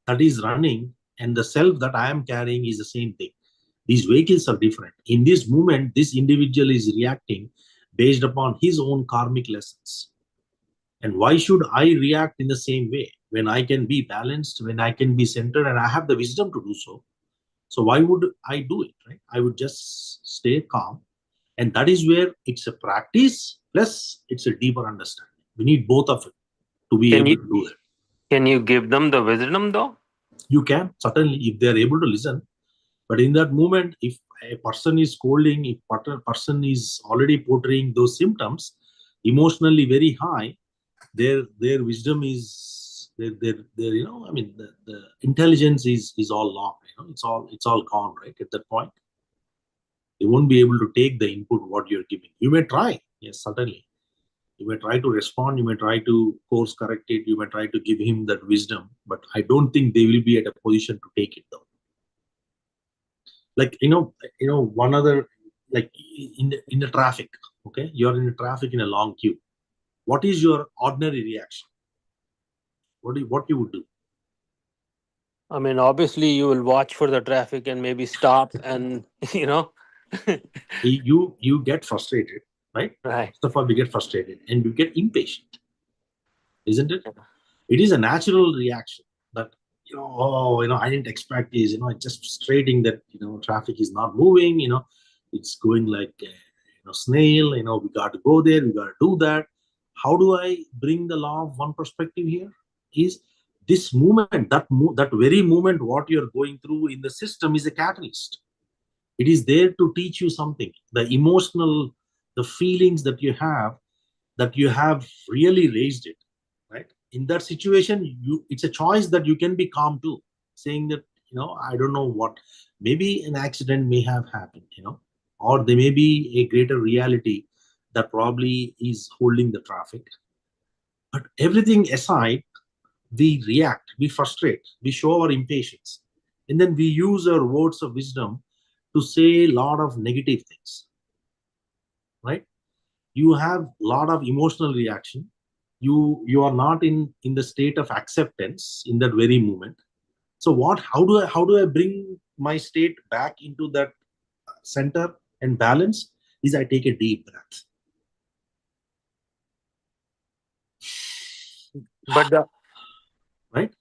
that is running and the self that I am carrying is the same thing. These vehicles are different. In this moment, this individual is reacting based upon his own karmic lessons. And why should I react in the same way when I can be balanced, when I can be centered, and I have the wisdom to do so? So why would I do it, right? I would just stay calm. And that is where it's a practice, plus it's a deeper understanding. We need both of it to be Can able you to do that. can you give them the wisdom though? You can, certainly, if they're able to listen. But in that moment, if a person is scolding, if a person is already portraying those symptoms, emotionally very high, their wisdom is their I mean, the intelligence is all locked. It's all gone, right? At that point, they won't be able to take the input what you're giving. You may try, yes, certainly. You may try to respond. You may try to course correct it. You may try to give him that wisdom, but I don't think they will be at a position to take it though. Like one other, like in the traffic. Okay, you're in the traffic in a long queue. What is your ordinary reaction? What you would do? I mean, obviously, you will watch for the traffic and maybe stop and You get frustrated, right? right. First of all, we get frustrated and you get impatient, isn't it? It is a natural reaction that I didn't expect this. It's just frustrating that traffic is not moving. It's going like a snail. We got to go there. We got to do that. How do I bring the law of one perspective here? Is this moment, that very moment, what you're going through in the system is a catalyst. It is there to teach you something. The emotional, the feelings that you have really raised it, right? In that situation, it's a choice that you can be calm too, saying that I don't know what, maybe an accident may have happened, or there may be a greater reality that probably is holding the traffic. But everything aside, we react, we frustrate, we show our impatience, and then we use our words of wisdom to say a lot of negative things, right? you have a lot of emotional reaction. You are not in the state of acceptance in that very moment. So how do I bring my state back into that center and balance? Is I take a deep breath. But Right?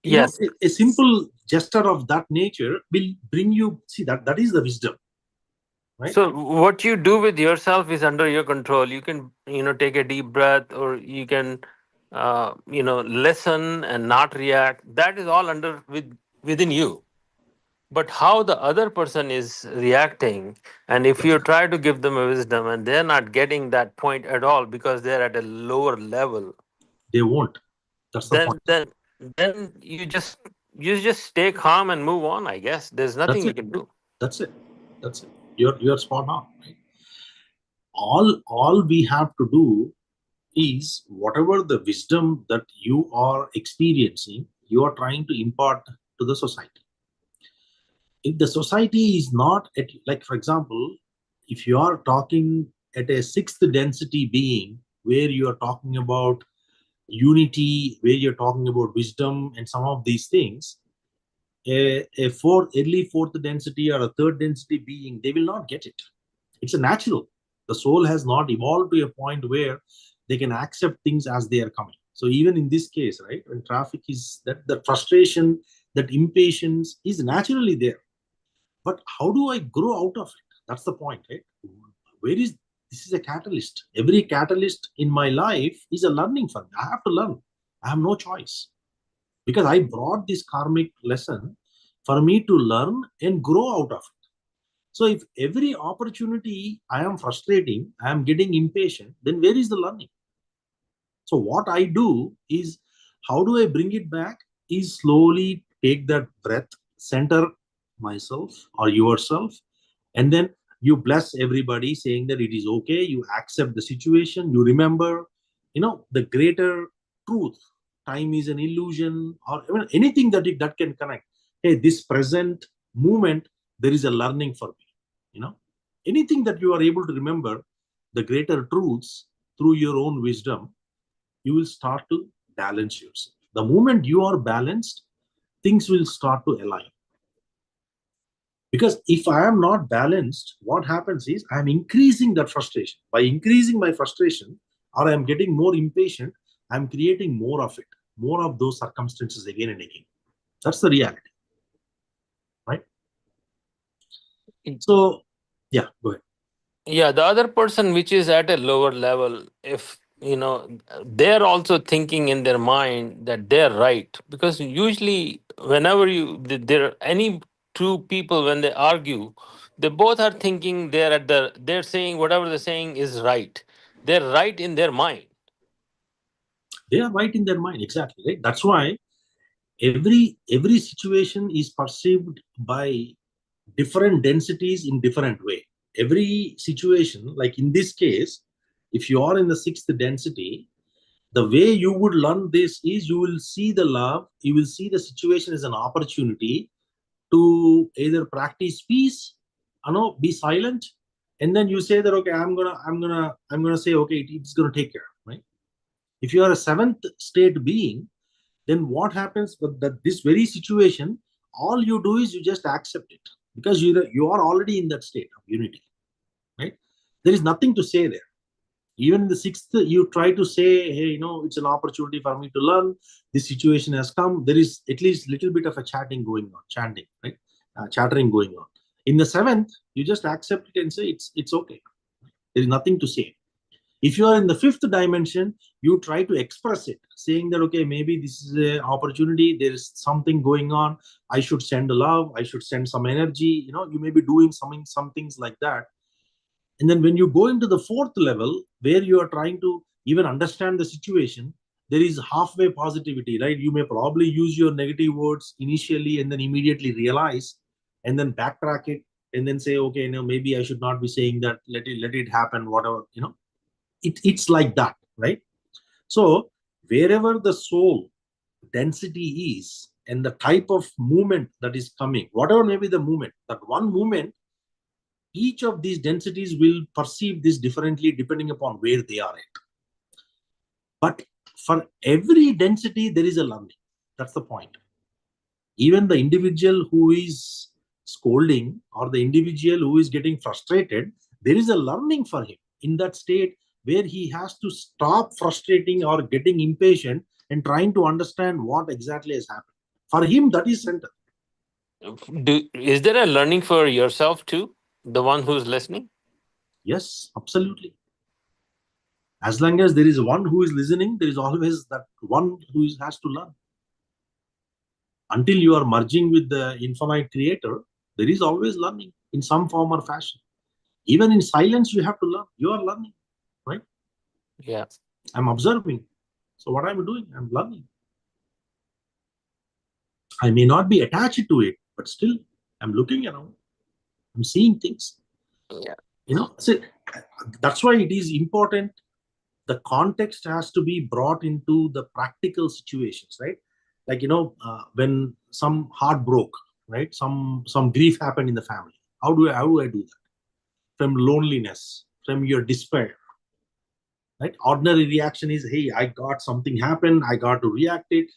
yes. A simple gesture of that nature will bring you, see, that is the wisdom, right? So what you do with yourself is under your control. You can, take a deep breath, or you can, listen and not react. That is all within you. But how the other person is reacting, and if you try to give them a wisdom and they're not getting that point at all because they're at a lower level, They won't. That's the then point. then then you just stay calm and move on. I guess there's nothing That's you it. can do. That's it. That's it. You're spot on, right? All we have to do is whatever the wisdom that you are experiencing, you are trying to impart to the society. If the society is not at, like for example, if you are talking at a sixth density being where you are talking about unity, where you're talking about wisdom and some of these things, a early fourth density or a third density being, they will not get it. It's a natural. The soul has not evolved to a point where they can accept things as they are coming. So even in this case, right, when traffic is that, the frustration, that impatience is naturally there. But how do I grow out of it? That's the point, right? Where is this is a catalyst. Every catalyst in my life is a learning for me. I have to learn. I have no choice because I brought this karmic lesson for me to learn and grow out of it. So if every opportunity I am frustrating, I am getting impatient, then where is the learning? So what I do is, how do I bring it back? Is slowly take that breath, center myself or yourself, and then you bless everybody, saying that it is okay. You accept the situation. You remember, the greater truth. Time is an illusion, or even anything that can connect. Hey, this present moment, there is a learning for me. Anything that you are able to remember, the greater truths through your own wisdom, you will start to balance yourself. The moment you are balanced, things will start to align. Because if I am not balanced, what happens is I am increasing that frustration. By increasing my frustration, or I am getting more impatient, I am creating more of it, more of those circumstances again and again. That's the reality, right? So, yeah, go ahead. Yeah, the other person which is at a lower level, if they're also thinking in their mind that they're right, because usually whenever there any two people, when they argue, they both are thinking they're saying whatever they're saying is right. They're right in their mind. They are right in their mind, exactly, right? That's why every situation is perceived by different densities in different way. Every situation, like in this case, if you are in the sixth density, the way you would learn this is you will see the love, you will see the situation as an opportunity to either practice peace, be silent, and then you say that, okay, I'm gonna say, okay, it's gonna take care, right? If you are a seventh state being, then what happens with this very situation, all you do is you just accept it, because you are already in that state of unity, right? There is nothing to say there. Even in the sixth, you try to say, hey, it's an opportunity for me to learn. This situation has come. There is at least little bit of a chatting going on, chanting, right? Chattering going on. In the seventh, you just accept it and say it's okay. There is nothing to say. If you are in the fifth dimension, you try to express it, saying that, okay, maybe this is an opportunity, there is something going on, I should send love, I should send some energy, you may be doing some things like that. And then when you go into the fourth level, where you are trying to even understand the situation, there is halfway positivity, right? You may probably use your negative words initially and then immediately realize, and then backtrack it, and then say, okay, maybe I should not be saying that, let it happen, whatever. It's like that, right? So wherever the soul density is, and the type of movement that is coming, whatever may be the movement, that one movement each of these densities will perceive this differently depending upon where they are at. But for every density, there is a learning. That's the point. Even the individual who is scolding or the individual who is getting frustrated, there is a learning for him in that state where he has to stop frustrating or getting impatient and trying to understand what exactly has happened. For him, that is center. Is there a learning for yourself too, the one who's listening? Yes, absolutely. As long as there is one who is listening, there is always that one who has to learn. Until you are merging with the infinite creator, there is always learning in some form or fashion. Even in silence, you have to learn. You are learning, right? Yeah. I'm observing. So what I'm doing, I'm learning. I may not be attached to it, but still I'm looking around. I'm seeing things. Yeah. So that's why it is important. The context has to be brought into the practical situations, right? Like, when some heart broke, right? Some grief happened in the family. How do I do that? From loneliness, from your despair, right? Ordinary reaction is, hey, I got something happen, I got to react it.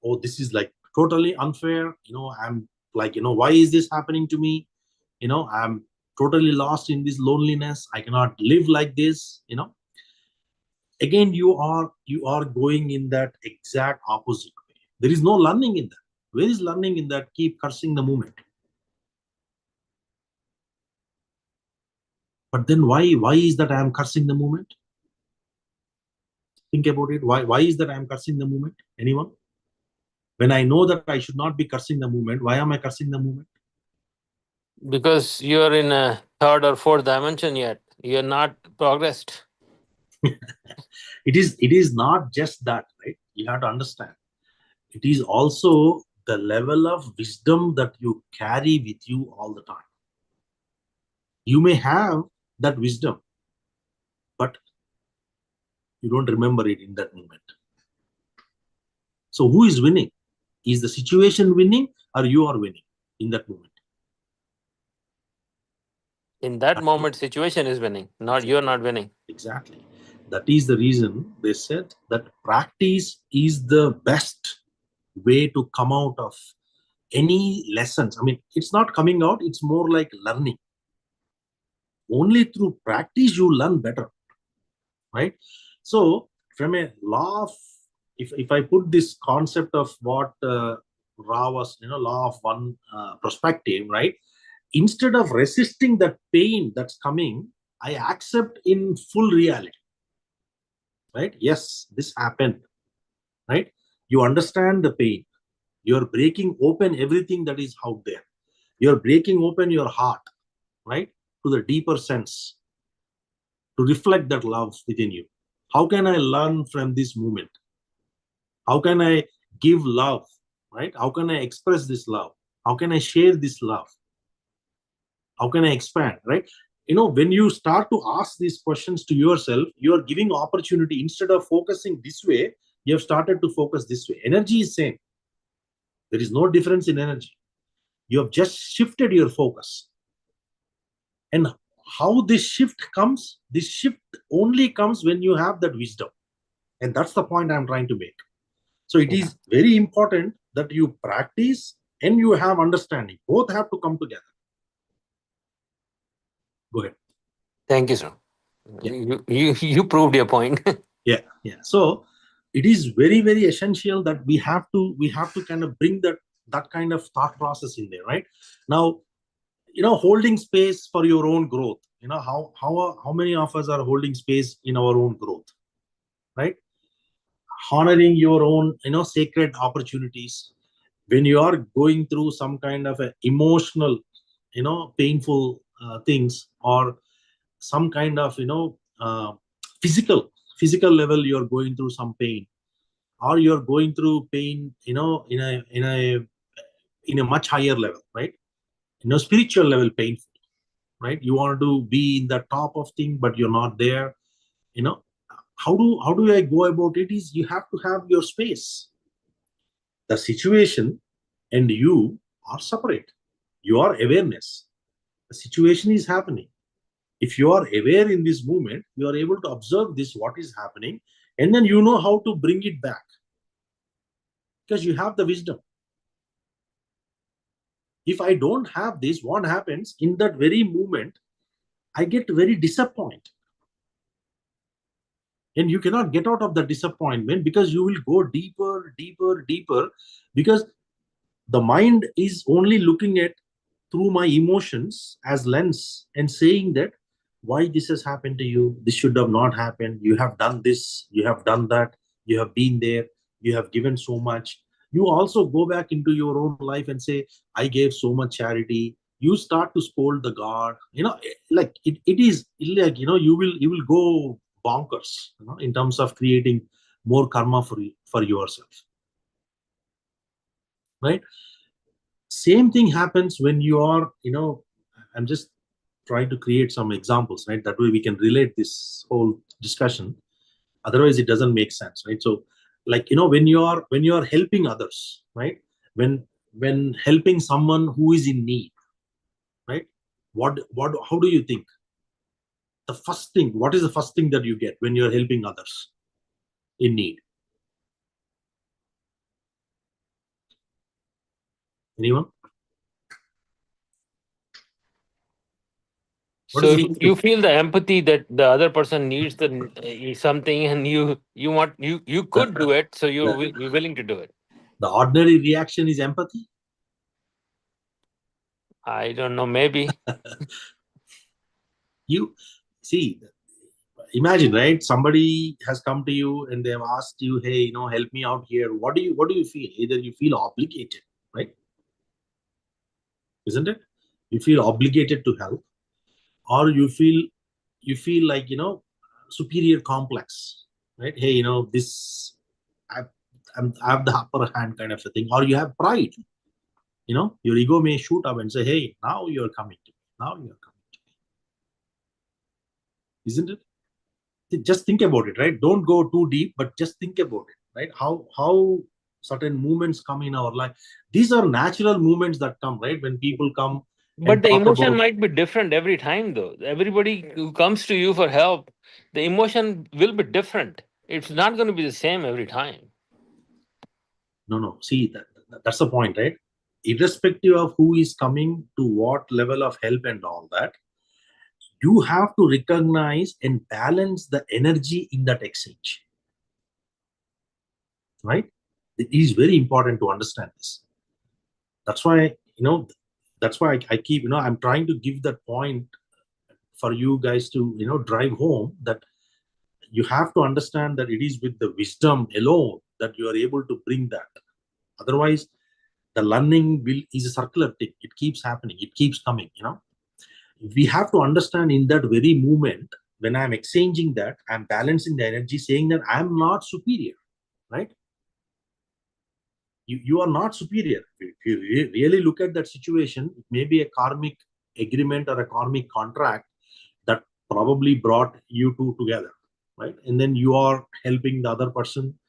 Oh, this is like totally unfair. I'm like, why is this happening to me? I'm totally lost in this loneliness. I cannot live like this. Again, you are going in that exact opposite way. There is no learning in that. Where is learning in that? Keep cursing the moment. But then why is that I am cursing the moment? Think about it. Why is that I am cursing the moment? Anyone? When I know that I should not be cursing the moment, why am I cursing the moment? Because you're in a third or fourth dimension yet. You're not progressed. It is not just that, right? You have to understand. It is also the level of wisdom that you carry with you all the time. You may have that wisdom, but you don't remember it in that moment. So who is winning? Is the situation winning or you are winning in that moment? In that That's moment, situation is winning, not you're not winning. exactly. That is the reason they said that practice is the best way to come out of any lessons. I mean, it's not coming out, it's more like learning. Only through practice you learn better, right? So from a law of, if I put this concept of what Ra was, law of one perspective, right? Instead of resisting the pain that's coming, I accept in full reality, right? Yes, this happened, right? You understand the pain. You're breaking open everything that is out there. You're breaking open your heart, right? To the deeper sense, to reflect that love within you. How can I learn from this moment? How can I give love, right? How can I express this love? How can I share this love? How can I expand, right? When you start to ask these questions to yourself, you are giving opportunity. Instead of focusing this way, you have started to focus this way. Energy is same. There is no difference in energy. You have just shifted your focus. And how this shift comes? This shift only comes when you have that wisdom. And that's the point I'm trying to make. So it is very important that you practice and you have understanding. Both have to come together. Go ahead. Thank you, sir. Yeah. You proved your point. Yeah. So it is very, very essential that we have to kind of bring that kind of thought process in there, right? Now, holding space for your own growth. How many of us are holding space in our own growth, right? Honoring your own, sacred opportunities. When you are going through some kind of a emotional, painful things, or some kind of, physical level, you're going through some pain, or you're going through pain, in a much higher level, right? Spiritual level painful, right? You want to be in the top of thing, but you're not there. you know how do I go about it? Is you have to have your space. The situation and you are separate. You are awareness. A situation is happening. If you are aware in this moment, you are able to observe this, what is happening, and then you know how to bring it back because you have the wisdom. If I don't have this, what happens in that very moment? I get very disappointed. And you cannot get out of the disappointment because you will go deeper, deeper, deeper, because the mind is only looking at through my emotions as lens and saying that why this has happened to you, this should have not happened, you have done this, you have done that, you have been there, you have given so much. You also go back into your own life and say, I gave so much charity. You start to scold the god, like it is like, you will go bonkers, in terms of creating more karma for yourself, right? Same thing happens when you are, I'm just trying to create some examples, right? That way we can relate this whole discussion. Otherwise, it doesn't make sense, right? So, like, when you are helping others, right? When helping someone who is in need, right? How do you think? The first thing, what is the first thing that you get when you're helping others in need? Anyone? What is So the first you thing? feel the empathy that the other person needs something, and you The, could do it, so the, you're willing to do it. the ordinary reaction is empathy. I don't know, maybe. You see, imagine, right? Somebody has come to you and they have asked you, hey, help me out here. What do you feel? Either you feel obligated, right? Isn't it? You feel obligated to help, or you feel like, superior complex, right? Hey, this I, I have the upper hand kind of a thing. Or you have pride, your ego may shoot up and say, hey, now you're coming to me, now you're coming to me, isn't it? Just think about it, right? Don't go too deep, but just think about it, right? How certain movements come in our life. These are natural movements that come, right? When people come But and the talk emotion about. might be different every time, though. Everybody who comes to you for help, the emotion will be different. It's not going to be the same every time. No, see, that's the point, right? Irrespective of who is coming to what level of help and all that, you have to recognize and balance the energy in that exchange, right? It is very important to understand this. That's why, I keep, I'm trying to give that point for you guys to, drive home, that you have to understand that it is with the wisdom alone that you are able to bring that. Otherwise, the learning is a circular thing. It keeps happening, it keeps coming. We have to understand in that very moment, when I'm exchanging that, I'm balancing the energy, saying that I'm not superior, right? You are not superior. If you really look at that situation, it may be a karmic agreement or a karmic contract that probably brought you two together, right? And then you are helping the other person,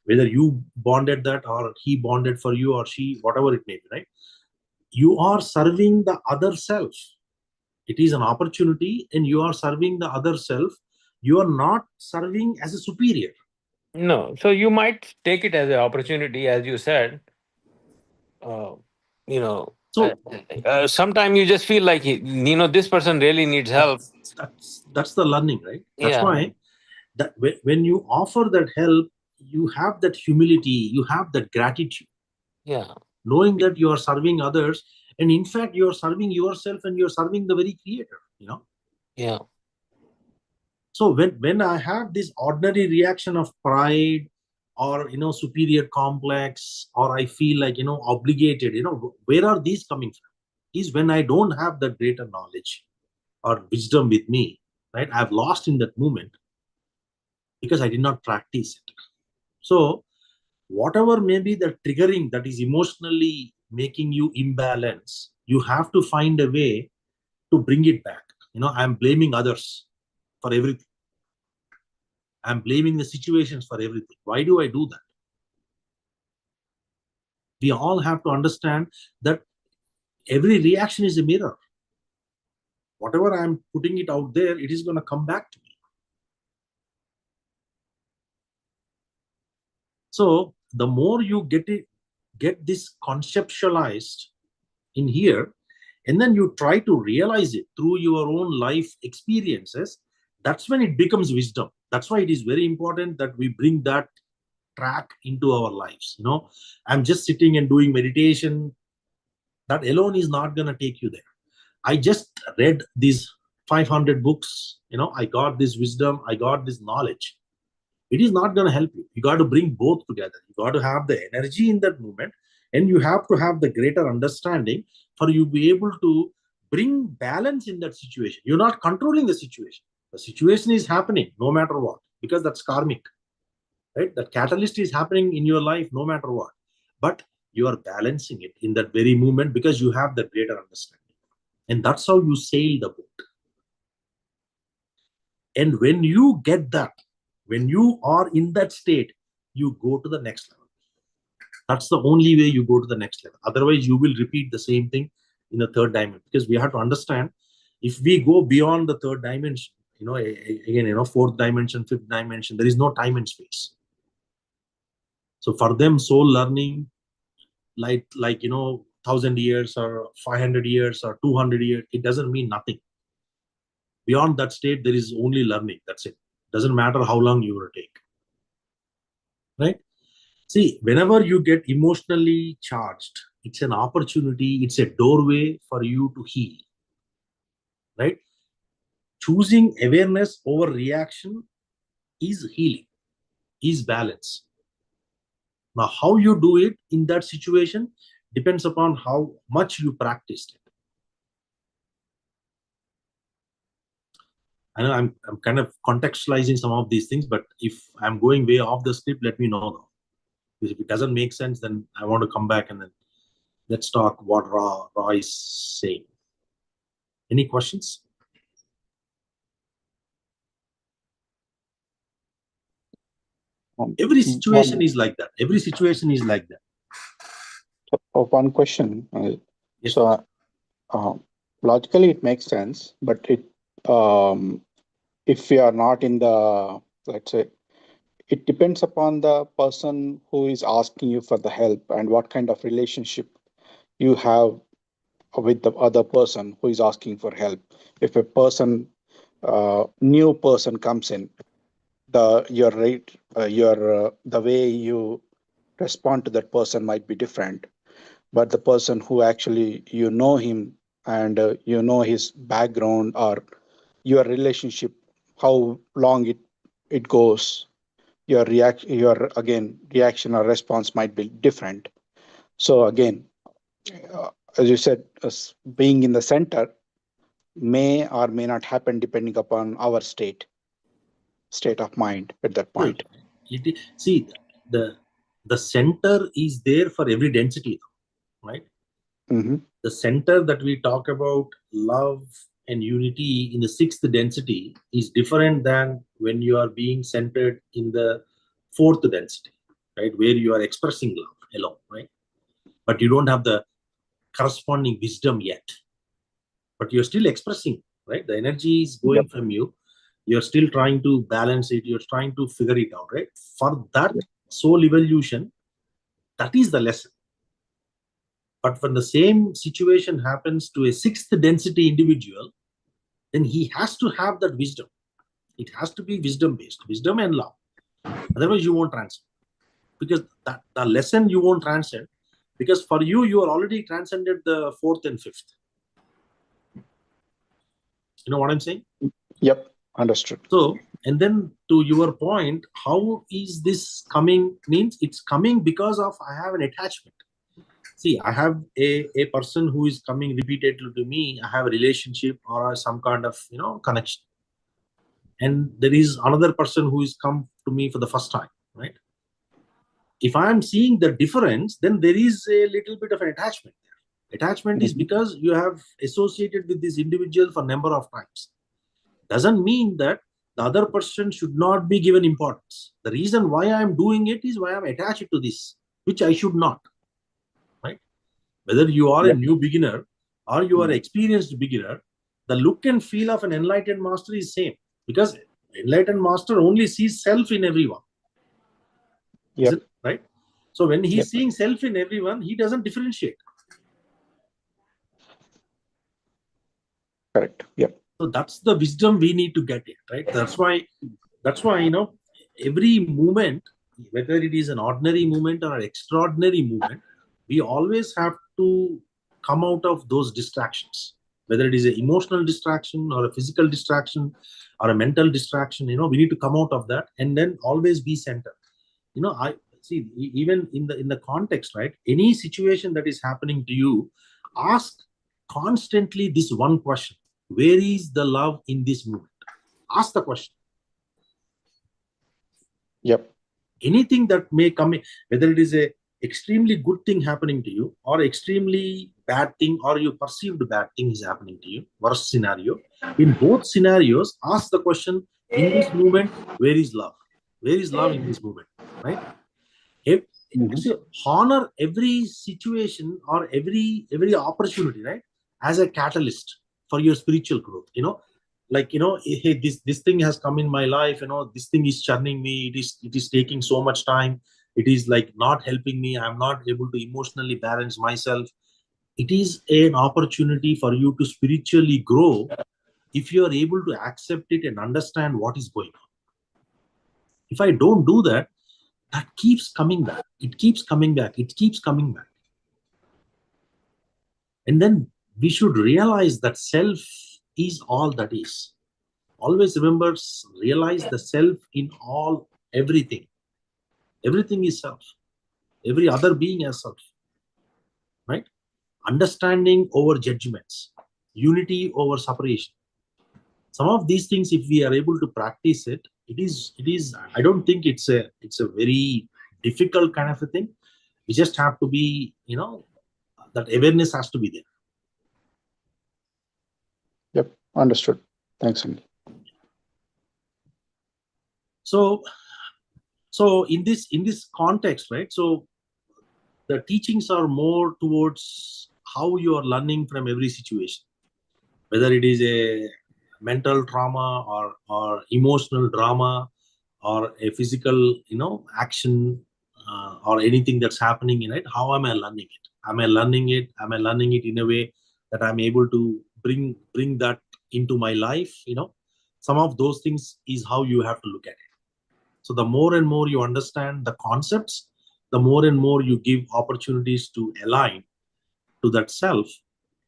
whether you bonded that or he bonded for you, or she, whatever it may be, right? You are serving the other self. It is an opportunity, and you are serving the other self. You are not serving as a superior. No, so you might take it as an opportunity, as you said. Uh, you know, So sometimes you just feel like this person really needs help. that's the learning, right? That's Yeah, why that when you offer that help, you have that humility, you have that gratitude, yeah, knowing that you are serving others, and in fact you are serving yourself, and you're serving the very creator. yeah. So when I have this ordinary reaction of pride, or superior complex, or I feel like, obligated, where are these coming from? Is when I don't have that greater knowledge or wisdom with me, right? I've lost in that moment because I did not practice it. So whatever may be the triggering that is emotionally making you imbalance, you have to find a way to bring it back. I'm blaming others for everything. I'm blaming the situations for everything. Why do I do that? We all have to understand that every reaction is a mirror. Whatever I'm putting it out there, it is going to come back to me. So the more you get this conceptualized in here, and then you try to realize it through your own life experiences, that's when it becomes wisdom. That's why it is very important that we bring that track into our lives. I'm just sitting and doing meditation. That alone is not going to take you there. I just read these 500 books. I got this wisdom, I got this knowledge. It is not going to help you. You got to bring both together. You got to have the energy in that moment, and you have to have the greater understanding for you to be able to bring balance in that situation. You're not controlling the situation. The situation is happening no matter what, because that's karmic, right? That catalyst is happening in your life no matter what. But you are balancing it in that very moment because you have that greater understanding. And that's how you sail the boat. And when you get that, when you are in that state, you go to the next level. That's the only way you go to the next level. Otherwise, you will repeat the same thing in the third dimension. Because we have to understand, if we go beyond the third dimension, again, fourth dimension, fifth dimension, there is no time and space. So for them, soul learning, like 1,000 years or 500 years or 200 years, it doesn't mean nothing. Beyond that state, there is only learning. That's it. Doesn't matter how long you will take. Right? See, whenever you get emotionally charged, it's an opportunity, it's a doorway for you to heal. Right? Choosing awareness over reaction is healing, is balance. Now, how you do it in that situation depends upon how much you practiced it. I know I'm kind of contextualizing some of these things, but if I'm going way off the script, let me know though. Because if it doesn't make sense, then I want to come back and then let's talk what Ra is saying. Any questions? Every situation is like that. Every situation is like that. One question. Yes. So logically it makes sense, but if we are not in the, let's say, it depends upon the person who is asking you for the help and what kind of relationship you have with the other person who is asking for help. If a person, new person comes in, your rate, the way you respond to that person might be different. But the person who actually you know him and you know his background or your relationship, how long it goes, your reaction or response might be different. So again, as you said, being in the center may or may not happen depending upon our state of mind at that point. See, the center is there for every density, right? Mm-hmm. The center that we talk about, love and unity in the sixth density, is different than when you are being centered in the fourth density, right? Where you are expressing love alone, right? But you don't have the corresponding wisdom yet. But you're still expressing, right? The energy is going from you. You're still trying to balance it. You're trying to figure it out, right? For that soul evolution, that is the lesson. But when the same situation happens to a sixth density individual, then he has to have that wisdom. It has to be wisdom based, wisdom and love. Otherwise, you won't transcend. Because the lesson you won't transcend, because for you, you are already transcended the fourth and fifth. You know what I'm saying? Yep, understood. So, and then to your point, how is this coming? Means it's coming because of I have an attachment. See, I have a person who is coming repeatedly to me. I have a relationship or some kind of connection, and there is another person who is come to me for the first time, right? If I am seeing the difference, then there is a little bit of an attachment there. Attachment is because you have associated with this individual for a number of times. Doesn't mean that the other person should not be given importance. The reason why I am doing it is why I'm attached to this, which I should not, right? Whether you are a new beginner or you are an experienced beginner, the look and feel of an enlightened master is same, because enlightened master only sees self in everyone. Yep. Isn't right? So when he's Yep. seeing self in everyone, he doesn't differentiate. Correct. Yep. So that's the wisdom we need to get it, right? That's why every movement, whether it is an ordinary movement or an extraordinary movement, we always have to come out of those distractions, whether it is an emotional distraction or a physical distraction or a mental distraction. We need to come out of that and then always be centered. I see, even in the context, right? Any situation that is happening to you, ask constantly this one question: where is the love in this moment? Ask the question. Yep. Anything that may come in, whether it is a extremely good thing happening to you or extremely bad thing, or you perceived bad thing is happening to you, worst scenario, in both scenarios, ask the question: in this moment, where is love? Where is love in this moment? Right? If, so honor every situation or every opportunity, right, as a catalyst for your spiritual growth. Like, hey, this thing has come in my life. This thing is churning me. It is taking so much time. It is like not helping me. I'm not able to emotionally balance myself. It is an opportunity for you to spiritually grow if you are able to accept it and understand what is going on. If I don't do that, that keeps coming back. It keeps coming back. It keeps coming back. And then we should realize that self is all that is. Always remember, realize the self in all, everything. Everything is self. Every other being has self. Right? Understanding over judgments. Unity over separation. Some of these things, if we are able to practice it, I don't think it's a very difficult kind of a thing. We just have to be, that awareness has to be there. Yep. Understood. Thanks, Anil. So in this context, right? So the teachings are more towards how you are learning from every situation, whether it is a mental trauma or emotional drama or a physical, action, or anything that's happening in it. How am I learning it? Am I learning it? Am I learning it in a way that I'm able to bring that into my life? Some of those things is how you have to look at it. So the more and more you understand the concepts, the more and more you give opportunities to align to that self,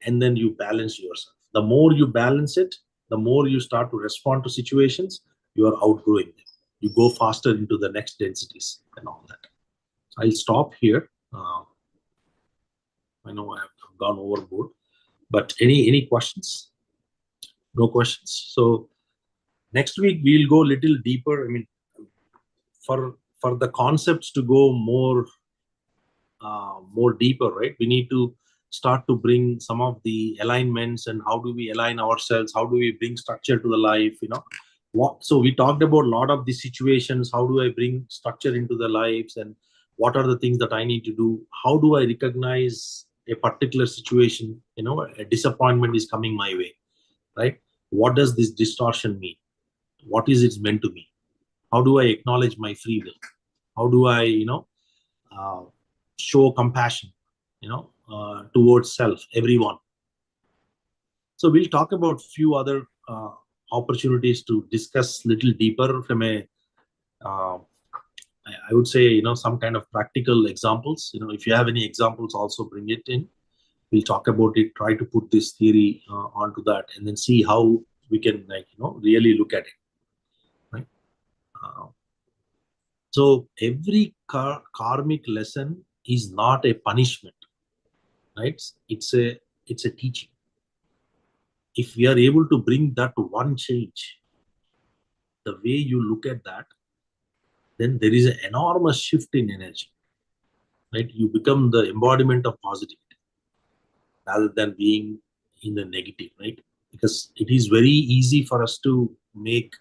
and then you balance yourself. The more you balance it, the more you start to respond to situations, you are outgrowing them. You go faster into the next densities and all that. I'll stop here. I know I've gone overboard, but any questions? No questions. So next week we'll go a little deeper. I mean, for the concepts to go more deeper, right? We need to start to bring some of the alignments, and how do we align ourselves? How do we bring structure to the life? So we talked about a lot of the situations. How do I bring structure into the lives, and what are the things that I need to do? How do I recognize a particular situation? A disappointment is coming my way, right? What does this distortion mean? What is it meant to me? How do I acknowledge my free will? How do I uh, show compassion towards self, everyone? So we'll talk about few other opportunities to discuss little deeper from a uh, I would say some kind of practical examples. If you have any examples, also bring it in. We'll talk about it, try to put this theory onto that, and then see how we can really look at it, right? So every karmic lesson is not a punishment, right? It's a teaching. If we are able to bring that one change, the way you look at that, then there is an enormous shift in energy, right? You become the embodiment of positivity rather than being in the negative, right? Because it is very easy for us to make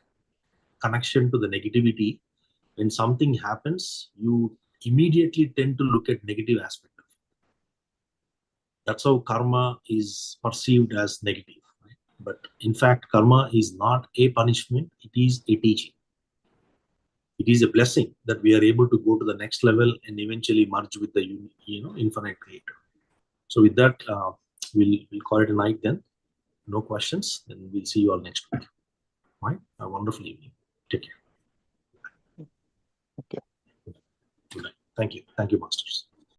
connection to the negativity. When something happens, you immediately tend to look at negative aspect of it. That's how karma is perceived as negative. But in fact, karma is not a punishment, it is a teaching. It is a blessing that we are able to go to the next level and eventually merge with the infinite creator. So with that, we'll call it a night then. No questions. Then we'll see you all next week. Right? A wonderful evening. Take care. Okay. Good night. Thank you. Thank you, masters.